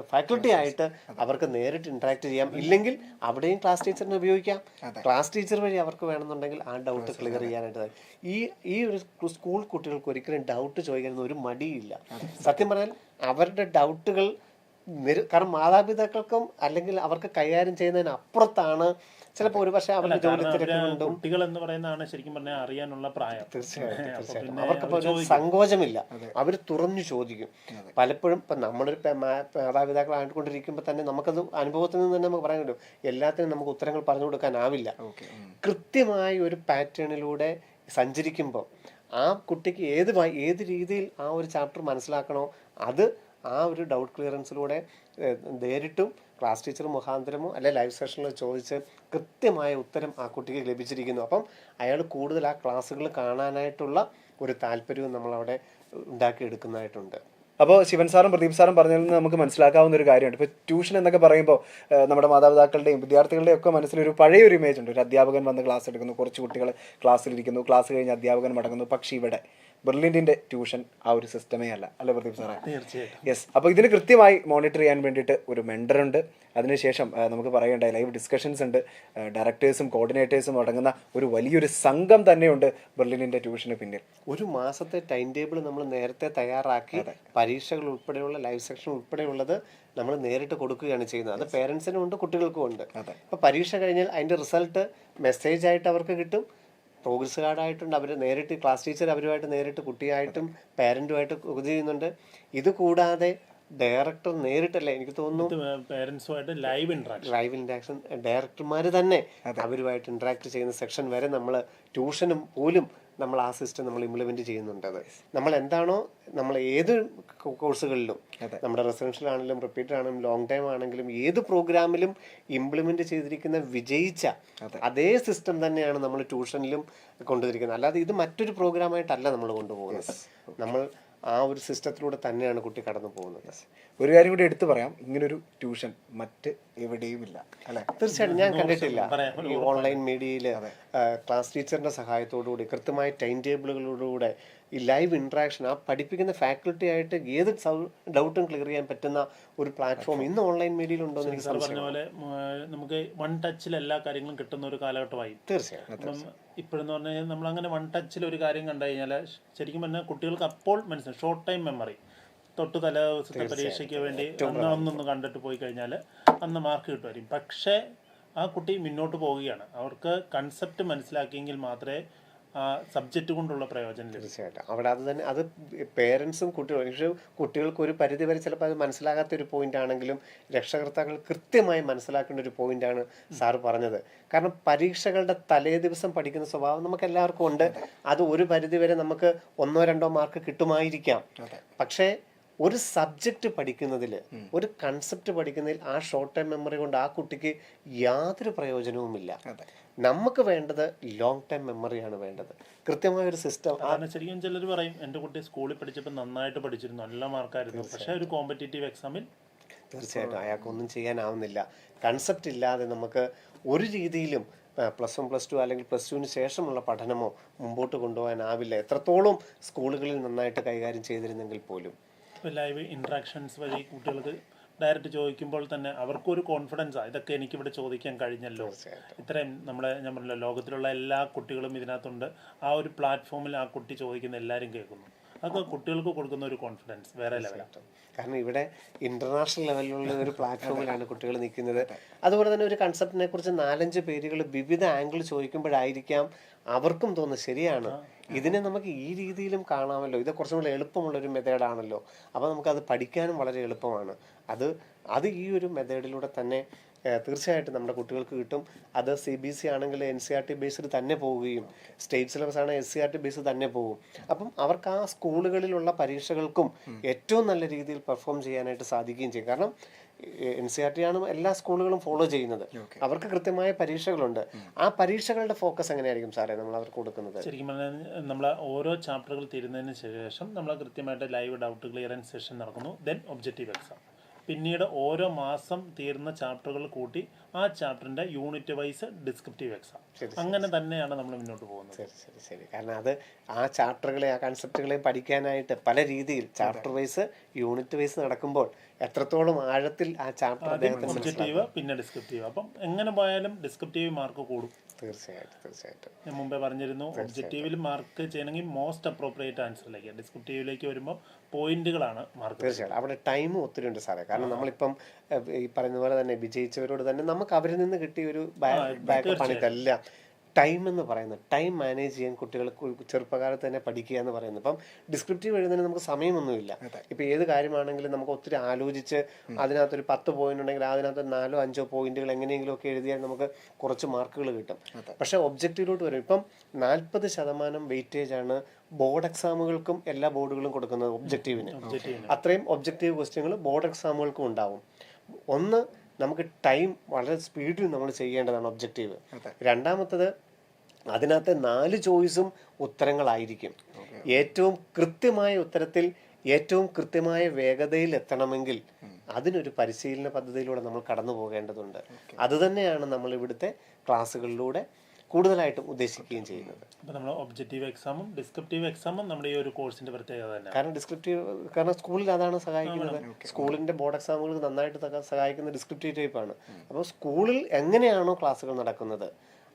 ഫാക്കൽറ്റി ആയിട്ട് അവർക്ക് നേരിട്ട് ഇന്ററാക്ട് ചെയ്യാം. ഇല്ലെങ്കിൽ അവിടെയും ക്ലാസ് ടീച്ചറിനെ ഉപയോഗിക്കാം. ക്ലാസ് ടീച്ചർ വഴി അവർക്ക് വേണമെന്നുണ്ടെങ്കിൽ ആ ഡൗട്ട് ക്ലിയർ ചെയ്യാനായിട്ട് ഈ ഒരു സ്കൂൾ കുട്ടികൾക്ക് ഒരിക്കലും ഡൗട്ട് ചോദിക്കാൻ ഒരു മടിയില്ല. സത്യം പറഞ്ഞാൽ അവരുടെ ഡൗട്ടുകൾ കാരണം മാതാപിതാക്കൾക്കും അല്ലെങ്കിൽ അവർക്ക് കൈകാര്യം ചെയ്യുന്നതിന് അപ്പുറത്താണ് ചിലപ്പോൾ ഒരു പക്ഷേ അവരുടെ ജോലി തിരക്കുകൊണ്ടും. കുട്ടികൾ എന്ന് പറയുന്നതാണ് ശരിക്കും പറഞ്ഞാൽ അറിയാനുള്ള പ്രായം. തീർച്ചയായിട്ടും അവർക്കിപ്പോൾ ഒരു സങ്കോചമില്ല, അവർ തുറന്നു ചോദിക്കും. പലപ്പോഴും ഇപ്പം നമ്മളൊരു മാതാപിതാക്കളായിക്കൊണ്ടിരിക്കുമ്പോൾ തന്നെ നമുക്കത് അനുഭവത്തിൽ നിന്ന് തന്നെ നമുക്ക് പറയാൻ പറ്റും, എല്ലാത്തിനും നമുക്ക് ഉത്തരങ്ങൾ പറഞ്ഞു കൊടുക്കാനാവില്ല. കൃത്യമായ ഒരു പാറ്റേണിലൂടെ സഞ്ചരിക്കുമ്പോൾ ആ കുട്ടിക്ക് ഏത് രീതിയിൽ ആ ഒരു ചാപ്റ്റർ മനസ്സിലാക്കണോ അത് ആ ഒരു ഡൗട്ട് ക്ലിയറൻസിലൂടെ നേരിട്ടും ക്ലാസ് ടീച്ചർ മുഖാന്തരമോ അല്ലെ ലൈവ് സെഷനിൽ ചോദിച്ച് കൃത്യമായ ഉത്തരം ആ കുട്ടിക്ക് ലഭിച്ചിരിക്കുന്നു. അപ്പം അയാൾ കൂടുതൽ ആ ക്ലാസ്സുകൾ കാണാനായിട്ടുള്ള ഒരു താല്പര്യവും നമ്മളവിടെ ഉണ്ടാക്കിയെടുക്കുന്നതായിട്ടുണ്ട്. അപ്പോൾ ശിവൻ സാറും പ്രദീപ് സാറും പറഞ്ഞതിൽ നിന്ന് നമുക്ക് മനസ്സിലാക്കാവുന്ന ഒരു കാര്യമുണ്ട്. ഇപ്പോൾ ട്യൂഷൻ എന്നൊക്കെ പറയുമ്പോൾ നമ്മുടെ മാതാപിതാക്കളുടെയും വിദ്യാർത്ഥികളുടെയും ഒക്കെ മനസ്സിലൊരു പഴയൊരു ഇമേജ് ഉണ്ട്. ഒരു അധ്യാപകൻ വന്ന് ക്ലാസ് എടുക്കുന്നു, കുറച്ച് കുട്ടികൾ ക്ലാസ്സിലിരിക്കുന്നു, ക്ലാസ് കഴിഞ്ഞ് അധ്യാപകൻ മടങ്ങുന്നു. പക്ഷേ ഇവിടെ ബ്രില്യൻറ്റിൻ്റെ ട്യൂഷൻ ആ ഒരു സിസ്റ്റമേ അല്ല പ്രദീപ് സാറേ? തീർച്ചയായിട്ടും. യെസ്. അപ്പോൾ ഇതിന് കൃത്യമായി മോണിറ്റർ ചെയ്യാൻ വേണ്ടിയിട്ട് ഒരു മെൻറ്ററുണ്ട്. അതിനുശേഷം നമുക്ക് പറയേണ്ട ലൈവ് ഡിസ്കഷൻസ് ഉണ്ട്. ഡയറക്ടേഴ്സും കോർഡിനേറ്റേഴ്സും അടങ്ങുന്ന ഒരു വലിയൊരു സംഘം തന്നെയുണ്ട് ബ്രില്യൻറ്റിൻ്റെ ട്യൂഷന് പിന്നിൽ. ഒരു മാസത്തെ ടൈം ടേബിൾ നമ്മൾ നേരത്തെ തയ്യാറാക്കി പരീക്ഷകൾ ഉൾപ്പെടെയുള്ള ലൈവ് സെക്ഷൻ ഉൾപ്പെടെയുള്ളത് നമ്മൾ നേരിട്ട് കൊടുക്കുകയാണ് ചെയ്യുന്നത്. അത് പേരൻസിനും ഉണ്ട്, കുട്ടികൾക്കും ഉണ്ട്. അപ്പോൾ പരീക്ഷ കഴിഞ്ഞാൽ അതിൻ്റെ റിസൾട്ട് മെസ്സേജ് ആയിട്ട് അവർക്ക് കിട്ടും, പ്രോഗ്രസ് കാർഡായിട്ടുണ്ട്. അവർ നേരിട്ട് ക്ലാസ് ടീച്ചർ അവരുമായിട്ട് നേരിട്ട് കുട്ടിയായിട്ടും പാരന്റുമായിട്ട് ഇത് ചെയ്യുന്നുണ്ട്. ഇത് കൂടാതെ ഡയറക്ടർ നേരിട്ടല്ലേ, എനിക്ക് തോന്നുന്നു പേരൻസുമായിട്ട് ലൈവ് ഇന്ററാക്ഷൻ ഡയറക്ടർമാർ തന്നെ അവരുമായിട്ട് ഇന്ററാക്ട് ചെയ്യുന്ന സെക്ഷൻ വരെ നമ്മൾ ട്യൂഷനും പോലും നമ്മൾ ആ സിസ്റ്റം നമ്മൾ ഇംപ്ലിമെന്റ് ചെയ്യുന്നുണ്ടത്. നമ്മൾ എന്താണോ നമ്മൾ ഏത് കോഴ്സുകളിലും നമ്മുടെ റെസിഡൻഷ്യൽ ആണെങ്കിലും റിപ്പീറ്റഡ് ആണെങ്കിലും ലോങ് ടൈം ആണെങ്കിലും ഏത് പ്രോഗ്രാമിലും ഇംപ്ലിമെന്റ് ചെയ്തിരിക്കുന്ന വിജയിച്ച അതേ സിസ്റ്റം തന്നെയാണ് നമ്മൾ ട്യൂഷനിലും കൊണ്ടുവരിക്കുന്നത്. അല്ലാതെ ഇത് മറ്റൊരു പ്രോഗ്രാമായിട്ടല്ല നമ്മൾ കൊണ്ടുപോകുന്നത്. നമ്മൾ ആ ഒരു സിസ്റ്റത്തിലൂടെ തന്നെയാണ് കുട്ടി കടന്നു പോകുന്നത്. ഒരു കാര്യം കൂടി എടുത്തു പറയാം, ഇങ്ങനൊരു ട്യൂഷൻ മറ്റ് എവിടെയും ഇല്ല അല്ലെ? തീർച്ചയായിട്ടും ഞാൻ കണ്ടിട്ടില്ല. ഈ ഓൺലൈൻ മീഡിയയിൽ ക്ലാസ് ടീച്ചറിന്റെ സഹായത്തോടുകൂടി കൃത്യമായ ടൈം ടേബിളുകളിലൂടെ ഈ ലൈവ് ഇന്ററാക്ഷൻ ആ പഠിപ്പിക്കുന്ന ഫാക്കൽറ്റി ആയിട്ട് ഏത് ഡൗട്ടും ക്ലിയർ ചെയ്യാൻ പറ്റുന്ന ഒരു പ്ലാറ്റ്ഫോം ഇന്ന് ഓൺലൈൻ മീഡിയയിൽ ഉണ്ടോ എന്ന് എനിക്ക് പറഞ്ഞ പോലെ നമുക്ക് വൺ ടച്ചിൽ എല്ലാ കാര്യങ്ങളും കിട്ടുന്ന ഒരു കാലഘട്ടമായി. തീർച്ചയായും ഇപ്പോഴെന്ന് പറഞ്ഞു കഴിഞ്ഞാൽ നമ്മൾ അങ്ങനെ വൺ ടച്ചിൽ ഒരു കാര്യം കണ്ടു കഴിഞ്ഞാൽ ശരിക്കും പറഞ്ഞാൽ കുട്ടികൾക്ക് അപ്പോൾ മനസ്സിലാവും. ഷോർട്ട് ടൈം മെമ്മറി, തൊട്ട് തലേ ദിവസത്തെ പരീക്ഷയ്ക്ക് വേണ്ടി ഒന്നൊന്ന് കണ്ടിട്ട് പോയി കഴിഞ്ഞാൽ അന്ന് മാർക്ക് കിട്ടുമായിരിക്കും. പക്ഷേ ആ കുട്ടി മുന്നോട്ട് പോവുകയാണ്. അവർക്ക് കൺസെപ്റ്റ് മനസ്സിലാക്കിയെങ്കിൽ മാത്രമേ ആ സബ്ജക്റ്റ് കൊണ്ടുള്ള പ്രയോജനം ലഭിക്കും. തീർച്ചയായിട്ടും അവിടെ അത് തന്നെ അത് പേരൻസും കുട്ടികളും. പക്ഷേ കുട്ടികൾക്ക് ഒരു പരിധി വരെ ചിലപ്പോൾ അത് മനസ്സിലാകാത്ത ഒരു പോയിന്റ് ആണെങ്കിലും രക്ഷകർത്താക്കൾ കൃത്യമായി മനസ്സിലാക്കേണ്ട ഒരു പോയിന്റാണ് സാറ് പറഞ്ഞത്. കാരണം പരീക്ഷകളുടെ തലേ ദിവസം പഠിക്കുന്ന സ്വഭാവം നമുക്ക് എല്ലാവർക്കും ഉണ്ട്. അത് ഒരു പരിധി വരെ നമുക്ക് 1-2 മാർക്ക് കിട്ടുമായിരിക്കാം. പക്ഷേ ഒരു സബ്ജക്റ്റ് പഠിക്കുന്നതിൽ, ഒരു കൺസെപ്റ്റ് പഠിക്കുന്നതിൽ ആ ഷോർട്ട് ടൈം മെമ്മറി കൊണ്ട് ആ കുട്ടിക്ക് യാതൊരു പ്രയോജനവുമില്ല. നമുക്ക് വേണ്ടത് ലോങ് ടൈം മെമ്മറിയാണ് വേണ്ടത്, കൃത്യമായ ഒരു സിസ്റ്റം. കാരണം ശരിക്കും ചിലർ പറയും എൻ്റെ കുട്ടി സ്കൂളിൽ പഠിച്ചപ്പോൾ നന്നായിട്ട് പഠിച്ചിരുന്നു, നല്ല മാർക്കായിരുന്നു, പക്ഷേ ഒരു കോമ്പറ്റേറ്റീവ് എക്സാമിൽ തീർച്ചയായിട്ടും അയാൾക്കൊന്നും ചെയ്യാനാവുന്നില്ല. കൺസെപ്റ്റ് ഇല്ലാതെ നമുക്ക് ഒരു രീതിയിലും +1 +2 അല്ലെങ്കിൽ +2 ശേഷമുള്ള പഠനമോ മുമ്പോട്ട് കൊണ്ടുപോകാനാവില്ല, എത്രത്തോളം സ്കൂളുകളിൽ നന്നായിട്ട് കൈകാര്യം ചെയ്തിരുന്നെങ്കിൽ പോലും. ലൈവ് ഇൻട്രാക്ഷൻസ് വഴി കുട്ടികൾക്ക് ഡയറക്റ്റ് ചോദിക്കുമ്പോൾ തന്നെ അവർക്കൊരു കോൺഫിഡൻസാണ്, ഇതൊക്കെ എനിക്കിവിടെ ചോദിക്കാൻ കഴിഞ്ഞല്ലോ. ഇത്രയും ഞാൻ പറഞ്ഞല്ലോ ലോകത്തിലുള്ള എല്ലാ കുട്ടികളും ഇതിനകത്തുണ്ട്. ആ ഒരു പ്ലാറ്റ്ഫോമിൽ ആ കുട്ടി ചോദിക്കുന്ന എല്ലാവരും കേൾക്കുന്നു. അതൊക്കെ കുട്ടികൾക്ക് കൊടുക്കുന്ന ഒരു കോൺഫിഡൻസ് വേറെ ലെവലാണ്. കാരണം ഇവിടെ ഇന്റർനാഷണൽ ലെവലിലുള്ള ഒരു പ്ലാറ്റ്ഫോമിലാണ് കുട്ടികൾ നിൽക്കുന്നത്. അതുപോലെ തന്നെ ഒരു കൺസെപ്റ്റിനെ കുറിച്ച് 4-5 പേരുകൾ വിവിധ ആംഗിൾ ചോദിക്കുമ്പോഴായിരിക്കാം അവർക്കും തോന്നുന്നത് ശരിയാണ്, ഇതിനെ നമുക്ക് ഈ രീതിയിലും കാണാമല്ലോ, ഇത് കുറച്ചും കൂടെ എളുപ്പമുള്ളൊരു മെത്തേഡാണല്ലോ, അപ്പോൾ നമുക്കത് പഠിക്കാനും വളരെ എളുപ്പമാണ്. അത് ഈ ഒരു മെത്തേഡിലൂടെ തന്നെ തീർച്ചയായിട്ടും നമ്മുടെ കുട്ടികൾക്ക് കിട്ടും. അത് CBSE ആണെങ്കിൽ NCERT ബേസ്ഡ് തന്നെ പോവുകയും സ്റ്റേറ്റ് സിലബസ് ആണ് SCERT ബേസ്ഡ് തന്നെ പോകും. അപ്പം അവർക്ക് ആ സ്കൂളുകളിലുള്ള പരീക്ഷകൾക്കും ഏറ്റവും നല്ല രീതിയിൽ പെർഫോം ചെയ്യാനായിട്ട് സാധിക്കുകയും ചെയ്യും. കാരണം NCERT ആണ് എല്ലാ സ്കൂളുകളും ഫോളോ ചെയ്യുന്നത്. അവർക്ക് കൃത്യമായ പരീക്ഷകളുണ്ട്. ആ പരീക്ഷകളുടെ ഫോക്കസ് എങ്ങനെയായിരിക്കും സാറേ നമ്മൾ അവർക്ക് കൊടുക്കുന്നത്? ശരിക്കും പറഞ്ഞാൽ നമ്മൾ ഓരോ ചാപ്റ്ററുകൾ തീരുന്നതിന് ശേഷം നമ്മൾ കൃത്യമായിട്ട് ലൈവ് ഡൗട്ട് ക്ലിയറൻസ് സെഷൻ നടക്കുന്നു. Then objective exam. പിന്നീട് ഓരോ മാസം തീരുന്ന ചാപ്റ്ററുകൾ കൂട്ടി ആ ചാപ്റ്ററിന്റെ യൂണിറ്റ് വൈസ് ഡിസ്ക്രിപ്റ്റീവ് എക്സാം. അങ്ങനെ തന്നെയാണ് നമ്മൾ മുന്നോട്ട് പോകുന്നത്. ശരി. കാരണം അത് ആ ചാപ്റ്ററുകളെ ആ കൺസെപ്റ്റുകളെയും പഠിക്കാനായിട്ട് പല രീതിയിൽ ചാപ്റ്റർ വൈസ് യൂണിറ്റ് വൈസ് നടക്കുമ്പോൾ എത്രത്തോളം ആഴത്തിൽ ആ ചാപ്റ്റർ ഒബ്ജക്റ്റീവ് പിന്നെ ഡിസ്ക്രിപ്റ്റീവ്. അപ്പം എങ്ങനെ പോയാലും ഡിസ്ക്രിപ്റ്റീവ് മാർക്ക് കൂടും. തീർച്ചയായിട്ടും ഞാൻ മുമ്പേ പറഞ്ഞിരുന്നു, ഒബ്ജക്റ്റീവിൽ മാർക്ക് ചെയ്യണമെങ്കിൽ മോസ്റ്റ് അപ്രോപ്രിയേറ്റ് ആൻസറിലേക്ക്, ഡിസ്ക്രിപ്റ്റീവിലേക്ക് വരുമ്പോൾ പോയിന്റുകളാണ് മാർക്ക്. തീർച്ചയായിട്ടും അവിടെ ടൈമും ഒത്തിരി ഉണ്ട് സാറേ. കാരണം നമ്മളിപ്പം ഈ പറയുന്ന പോലെ തന്നെ വിജയിച്ചവരോട് തന്നെ നമുക്ക് അവരിൽ നിന്ന് കിട്ടിയ ഒരു ബാക്കപ്പാണ് ഇതെല്ലാം. ടൈം എന്ന് പറയുന്നത്, ടൈം മാനേജ് ചെയ്യാൻ കുട്ടികൾക്ക് ചെറുപ്പകാലത്ത് തന്നെ പഠിക്കുക എന്ന് പറയുന്നത്. ഇപ്പം ഡിസ്ക്രിപ്റ്റീവ് എഴുതുന്നതിന് നമുക്ക് സമയമൊന്നുമില്ല. ഇപ്പം ഏത് കാര്യമാണെങ്കിലും നമുക്ക് ഒത്തിരി ആലോചിച്ച് അതിനകത്തൊരു 10 പോയിന്റ് ഉണ്ടെങ്കിൽ അതിനകത്ത് 4-5 പോയിന്റുകൾ എങ്ങനെയെങ്കിലും ഒക്കെ എഴുതിയാൽ നമുക്ക് കുറച്ച് മാർക്കുകൾ കിട്ടും. പക്ഷേ ഒബ്ജക്റ്റീവിലോട്ട് വരും. ഇപ്പം 40% വെയിറ്റേജ് ആണ് ബോർഡ് എക്സാമുകൾക്കും എല്ലാ ബോർഡുകളും കൊടുക്കുന്നത് ഒബ്ജക്റ്റീവിന്. അത്രയും ഒബ്ജക്റ്റീവ് ക്വസ്റ്റ്യനുകൾ ബോർഡ് എക്സാമുകൾക്കും ഉണ്ടാവും. ഒന്ന്, നമുക്ക് ടൈം വളരെ സ്പീഡിൽ നമ്മൾ ചെയ്യേണ്ടതാണ് ഒബ്ജക്റ്റീവ്. രണ്ടാമത്തത്, അതിനകത്ത് 4 ചോയ്സും ഉത്തരങ്ങളായിരിക്കും. ഏറ്റവും കൃത്യമായ ഉത്തരത്തിൽ ഏറ്റവും കൃത്യമായ വേഗതയിൽ എത്തണമെങ്കിൽ അതിനൊരു പരിശീലന പദ്ധതിയിലൂടെ നമ്മൾ കടന്നു പോകേണ്ടതുണ്ട്. അതുതന്നെയാണ് നമ്മൾ ഇവിടുത്തെ ക്ലാസ്സുകളിലൂടെ കൂടുതലായിട്ടും ഉദ്ദേശിക്കുകയും ചെയ്യുന്നത്. അപ്പോൾ നമ്മൾ ഒബ്ജക്റ്റീവ് എക്സാമും ഡിസ്ക്രിപ്റ്റീവ് എക്സാമും നമ്മുടെ ഈ ഒരു കോഴ്സിന്റെ പ്രത്യേകത തന്നെ. കാരണം സ്കൂളിൽ അതാണ് സഹായിക്കുന്നത്. സ്കൂളിന്റെ ബോർഡ് എക്സാമുകൾക്ക് നന്നായിട്ട് സഹായിക്കുന്ന ഡിസ്ക്രിപ്റ്റീവ് ടൈപ്പാണ്. അപ്പോൾ സ്കൂളിൽ എങ്ങനെയാണോ ക്ലാസ്സുകൾ നടക്കുന്നത്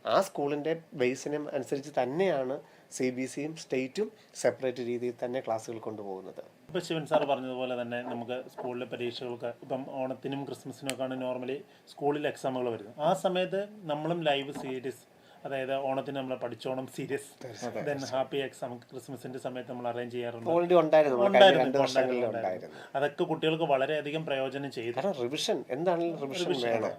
ആ സ്കൂളിന്റെ ബേസിനെ അനുസരിച്ച് തന്നെയാണ് CBSEയും സ്റ്റേറ്റും സെപ്പറേറ്റ് രീതിയിൽ തന്നെ ക്ലാസ്സുകൾ കൊണ്ടുപോകുന്നത്. ഇപ്പോൾ ശിവൻ സാർ പറഞ്ഞതുപോലെ തന്നെ നമുക്ക് സ്കൂളിലെ പരീക്ഷകൾക്ക് ഇപ്പം ഓണത്തിനും ക്രിസ്മസിനും ഒക്കെയാണ് നോർമലി സ്കൂളിൽ എക്സാമുകൾ വരുന്നത്. ആ സമയത്ത് നമ്മളും ലൈവ് സീരീസ്, അതായത് ഓണത്തിന് നമ്മൾ പഠിച്ചോണം സീരീസ്, ദെൻ ഹാപ്പി എക്സാം ക്രിസ്മസിന്റെ സമയത്ത് നമ്മൾ അറേഞ്ച് ചെയ്യാറുണ്ട്. അതൊക്കെ കുട്ടികൾക്ക് വളരെയധികം പ്രയോജനം ചെയ്തു. റിവിഷൻ എന്താണെങ്കിലും റിവിഷൻ വേണം.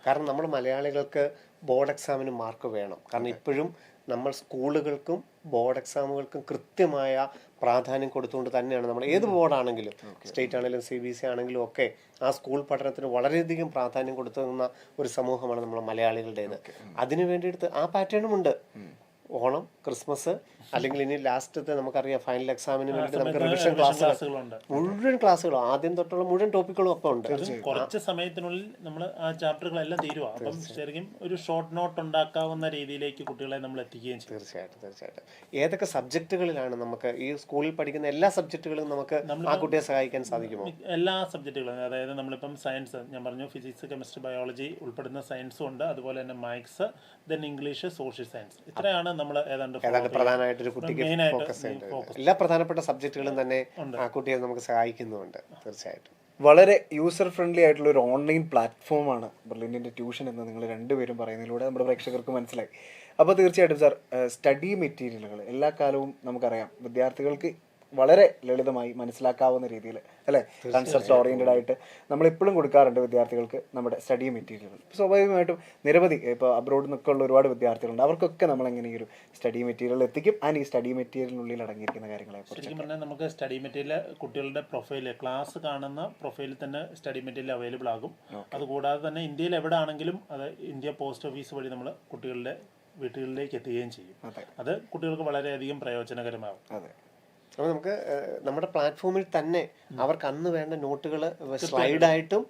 കാരണം നമ്മൾ മലയാളികൾക്ക് ബോർഡ് എക്സാമിന് മാർക്ക് വേണം. കാരണം ഇപ്പോഴും നമ്മൾ സ്കൂളുകൾക്കും ബോർഡ് എക്സാമുകൾക്കും കൃത്യമായ പ്രാധാന്യം കൊടുത്തുകൊണ്ട് തന്നെയാണ് നമ്മൾ ഏത് ബോർഡാണെങ്കിലും, സ്റ്റേറ്റ് ആണെങ്കിലും CBSE ആണെങ്കിലും ഒക്കെ ആ സ്കൂൾ പഠനത്തിന് വളരെയധികം പ്രാധാന്യം കൊടുത്തുന്ന ഒരു സമൂഹമാണ് നമ്മൾ മലയാളികളുടേത്. അതിനു വേണ്ടിയിട്ട് ആ പാറ്റേണും ഉണ്ട്. ഓണം, ക്രിസ്മസ്, അല്ലെങ്കിൽ ഇനി ലാസ്റ്റത്തെ നമുക്കറിയാം ഫൈനൽ എക്സാമിന് വേണ്ടി നമുക്ക് റിവിഷൻ ക്ലാസ്സുകളുണ്ട്. മുഴുവൻ ക്ലാസ്സുകളും ആദ്യം തൊട്ടുള്ള മുഴുവൻ ടോപ്പിക്കുകളും ഒക്കെ ഉണ്ട്. കുറച്ച് സമയത്തിനുള്ളിൽ നമ്മൾ ആ ചാപ്റ്ററുകളെല്ലാം തീരുക. അപ്പം ശരിക്കും ഒരു ഷോർട്ട് നോട്ട് ഉണ്ടാക്കാവുന്ന രീതിയിലേക്ക് കുട്ടികളെ നമ്മൾ എത്തിക്കുകയും ചെയ്യും. തീർച്ചയായിട്ടും. ഏതൊക്കെ സബ്ജക്റ്റുകളിലാണ് നമുക്ക് ഈ സ്കൂളിൽ പഠിക്കുന്ന എല്ലാ സബ്ജക്റ്റുകളും നമുക്ക് ആ കുട്ടിയെ സഹായിക്കാൻ സാധിക്കുമോ? എല്ലാ സബ്ജക്റ്റുകളും, അതായത് നമ്മളിപ്പം സയൻസ്, ഞാൻ പറഞ്ഞു ഫിസിക്സ്, കെമിസ്ട്രി, ബയോളജി ഉൾപ്പെടുന്ന സയൻസും ഉണ്ട്. അതുപോലെ തന്നെ maths, then English, social science. ഇത്രയാണ് നമ്മൾ ഏതാണ്ട് പ്രധാനമായിട്ടൊരു കുട്ടിക്ക് എല്ലാ പ്രധാനപ്പെട്ട സബ്ജക്റ്റുകളും തന്നെ ആ കുട്ടിയെ നമുക്ക് സഹായിക്കുന്നുണ്ട്. തീർച്ചയായിട്ടും വളരെ യൂസർ ഫ്രണ്ട്ലി ആയിട്ടുള്ള ഒരു ഓൺലൈൻ പ്ലാറ്റ്ഫോമാണ് ബ്രില്യൻറ്റിൻ്റെ ട്യൂഷൻ എന്ന് നിങ്ങൾ രണ്ടുപേരും പറയുന്നതിലൂടെ നമ്മുടെ പ്രേക്ഷകർക്ക് മനസ്സിലായി. അപ്പോൾ തീർച്ചയായിട്ടും സാർ, സ്റ്റഡി മെറ്റീരിയലുകൾ എല്ലാ കാലവും നമുക്കറിയാം വിദ്യാർത്ഥികൾക്ക് വളരെ ലളിതമായി മനസ്സിലാക്കാവുന്ന രീതിയിൽ, അല്ലേ, കൺസെപ്റ്റ് ഓറിയൻറ്റഡ് ആയിട്ട് നമ്മൾ എപ്പോഴും കൊടുക്കാറുണ്ട് വിദ്യാർത്ഥികൾക്ക് നമ്മുടെ സ്റ്റഡി മെറ്റീരിയലുകൾ. സ്വാഭാവികമായിട്ടും നിരവധി ഇപ്പോൾ അബ്രോഡിൽ നിന്നൊക്കെ ഉള്ള ഒരുപാട് വിദ്യാർത്ഥികളുണ്ട്. അവർക്കൊക്കെ നമ്മളെങ്ങനെ ഈ ഒരു സ്റ്റഡി മെറ്റീരിയൽ എത്തിക്കും, ആൻഡ് ഈ സ്റ്റഡി മെറ്റീരിയലിനുള്ളിൽ അടങ്ങിയിരിക്കുന്ന കാര്യങ്ങളെ ശരിക്കും പറഞ്ഞാൽ നമുക്ക് സ്റ്റഡി മെറ്റീരിയൽ കുട്ടികളുടെ പ്രൊഫൈല്, ക്ലാസ് കാണുന്ന പ്രൊഫൈലിൽ തന്നെ സ്റ്റഡി മെറ്റീരിയൽ അവൈലബിൾ ആകും. അതുകൂടാതെ തന്നെ ഇന്ത്യയിൽ എവിടെ ആണെങ്കിലും അത് ഇന്ത്യ പോസ്റ്റ് ഓഫീസ് വഴി നമ്മൾ കുട്ടികളുടെ വീട്ടുകളിലേക്ക് എത്തുകയും ചെയ്യും. അത് കുട്ടികൾക്ക് വളരെയധികം പ്രയോജനകരമാകും. അതെ. അപ്പോൾ നമുക്ക് നമ്മുടെ പ്ലാറ്റ്ഫോമിൽ തന്നെ അവർക്ക് അന്ന് വേണ്ട നോട്ടുകൾ സ്ലൈഡായിട്ടും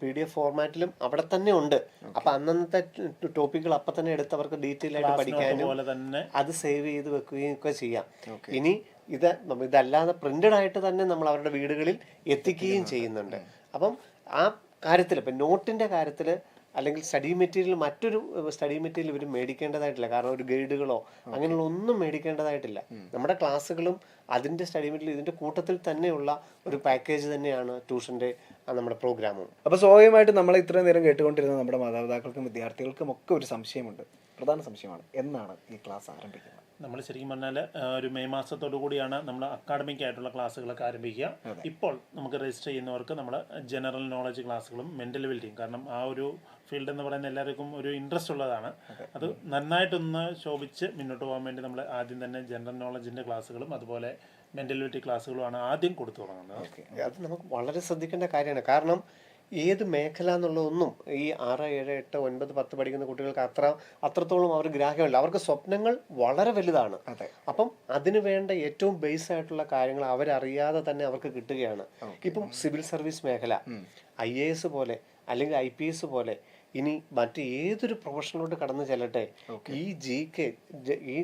PDF ഫോർമാറ്റിലും അവിടെ തന്നെ ഉണ്ട്. അപ്പൊ അന്നത്തെ ടോപ്പിക്കുകൾ അപ്പം തന്നെ എടുത്ത് അവർക്ക് ഡീറ്റെയിൽ ആയിട്ട് പഠിക്കാനും അത് സേവ് ചെയ്ത് വെക്കുകയും ഒക്കെ ചെയ്യാം. ഇനി ഇതല്ലാതെ പ്രിന്റഡ് ആയിട്ട് തന്നെ നമ്മൾ അവരുടെ വീടുകളിൽ എത്തിക്കുകയും ചെയ്യുന്നുണ്ട്. അപ്പം ആ കാര്യത്തിൽ ഇപ്പം നോട്ടിന്റെ കാര്യത്തിൽ അല്ലെങ്കിൽ സ്റ്റഡി മെറ്റീരിയൽ, മറ്റൊരു സ്റ്റഡി മെറ്റീരിയൽ ഇവർ മേടിക്കേണ്ടതായിട്ടില്ല. കാരണം ഒരു ഗൈഡുകളോ അങ്ങനെയുള്ള ഒന്നും മേടിക്കേണ്ടതായിട്ടില്ല. നമ്മുടെ ക്ലാസ്സുകളും അതിൻ്റെ സ്റ്റഡി മെറ്റീരിയൽ ഇതിൻ്റെ കൂട്ടത്തിൽ തന്നെയുള്ള ഒരു പാക്കേജ് തന്നെയാണ് ട്യൂഷൻ്റെ നമ്മുടെ പ്രോഗ്രാമും. അപ്പോൾ സ്വാഭാവികമായിട്ട് നമ്മൾ ഇത്രയും നേരം കേട്ടുകൊണ്ടിരുന്ന നമ്മുടെ മാതാപിതാക്കൾക്കും വിദ്യാർത്ഥികൾക്കും ഒക്കെ ഒരു സംശയമുണ്ട്. പ്രധാന സംശയമാണ്, എന്നാണ് ഈ ക്ലാസ് ആരംഭിക്കുന്നത്? നമ്മൾ ശരിക്കും പറഞ്ഞാൽ ഒരു മെയ് മാസത്തോടു കൂടിയാണ് നമ്മൾ അക്കാഡമിക് ആയിട്ടുള്ള ക്ലാസ്സുകളൊക്കെ ആരംഭിക്കുക. ഇപ്പോൾ നമുക്ക് രജിസ്റ്റർ ചെയ്യുന്നവർക്ക് നമ്മൾ ജനറൽ നോളജ് ക്ലാസ്സുകളും മെൻ്റൽ എബിലിറ്റിയും, കാരണം ആ ഒരു ഫീൽഡ് എന്ന് പറയുന്ന എല്ലാവർക്കും ഒരു ഇൻട്രസ്റ്റ് ഉള്ളതാണ്. അത് നന്നായിട്ടൊന്ന് ശോഭിച്ച് മുന്നോട്ട് പോകാൻ വേണ്ടി നമ്മൾ ആദ്യം തന്നെ ജനറൽ നോളജിൻ്റെ ക്ലാസ്സുകളും അതുപോലെ മെൻ്റൽ എബിലിറ്റി ക്ലാസ്സുകളുമാണ് ആദ്യം കൊടുത്തു തുടങ്ങുന്നത്. അത് നമുക്ക് വളരെ ശ്രദ്ധിക്കേണ്ട കാര്യമാണ്. കാരണം ഏത് മേഖല എന്നുള്ളതൊന്നും ഈ 6, 7, 8, 9, 10 പഠിക്കുന്ന കുട്ടികൾക്ക് അത്രത്തോളം അവർ ഗ്രാഹ്യമല്ല. അവർക്ക് സ്വപ്നങ്ങൾ വളരെ വലുതാണ്. അപ്പം അതിന് വേണ്ട ഏറ്റവും ബേസ് ആയിട്ടുള്ള കാര്യങ്ങൾ അവരറിയാതെ തന്നെ അവർക്ക് കിട്ടുകയാണ്. ഇപ്പം സിവിൽ സർവീസ് മേഖല, IAS പോലെ അല്ലെങ്കിൽ IPS പോലെ, ഇനി മറ്റ് ഏതൊരു പ്രൊഫഷനിലോട്ട് കടന്നു ചെല്ലട്ടെ, ഈ GK, ഈ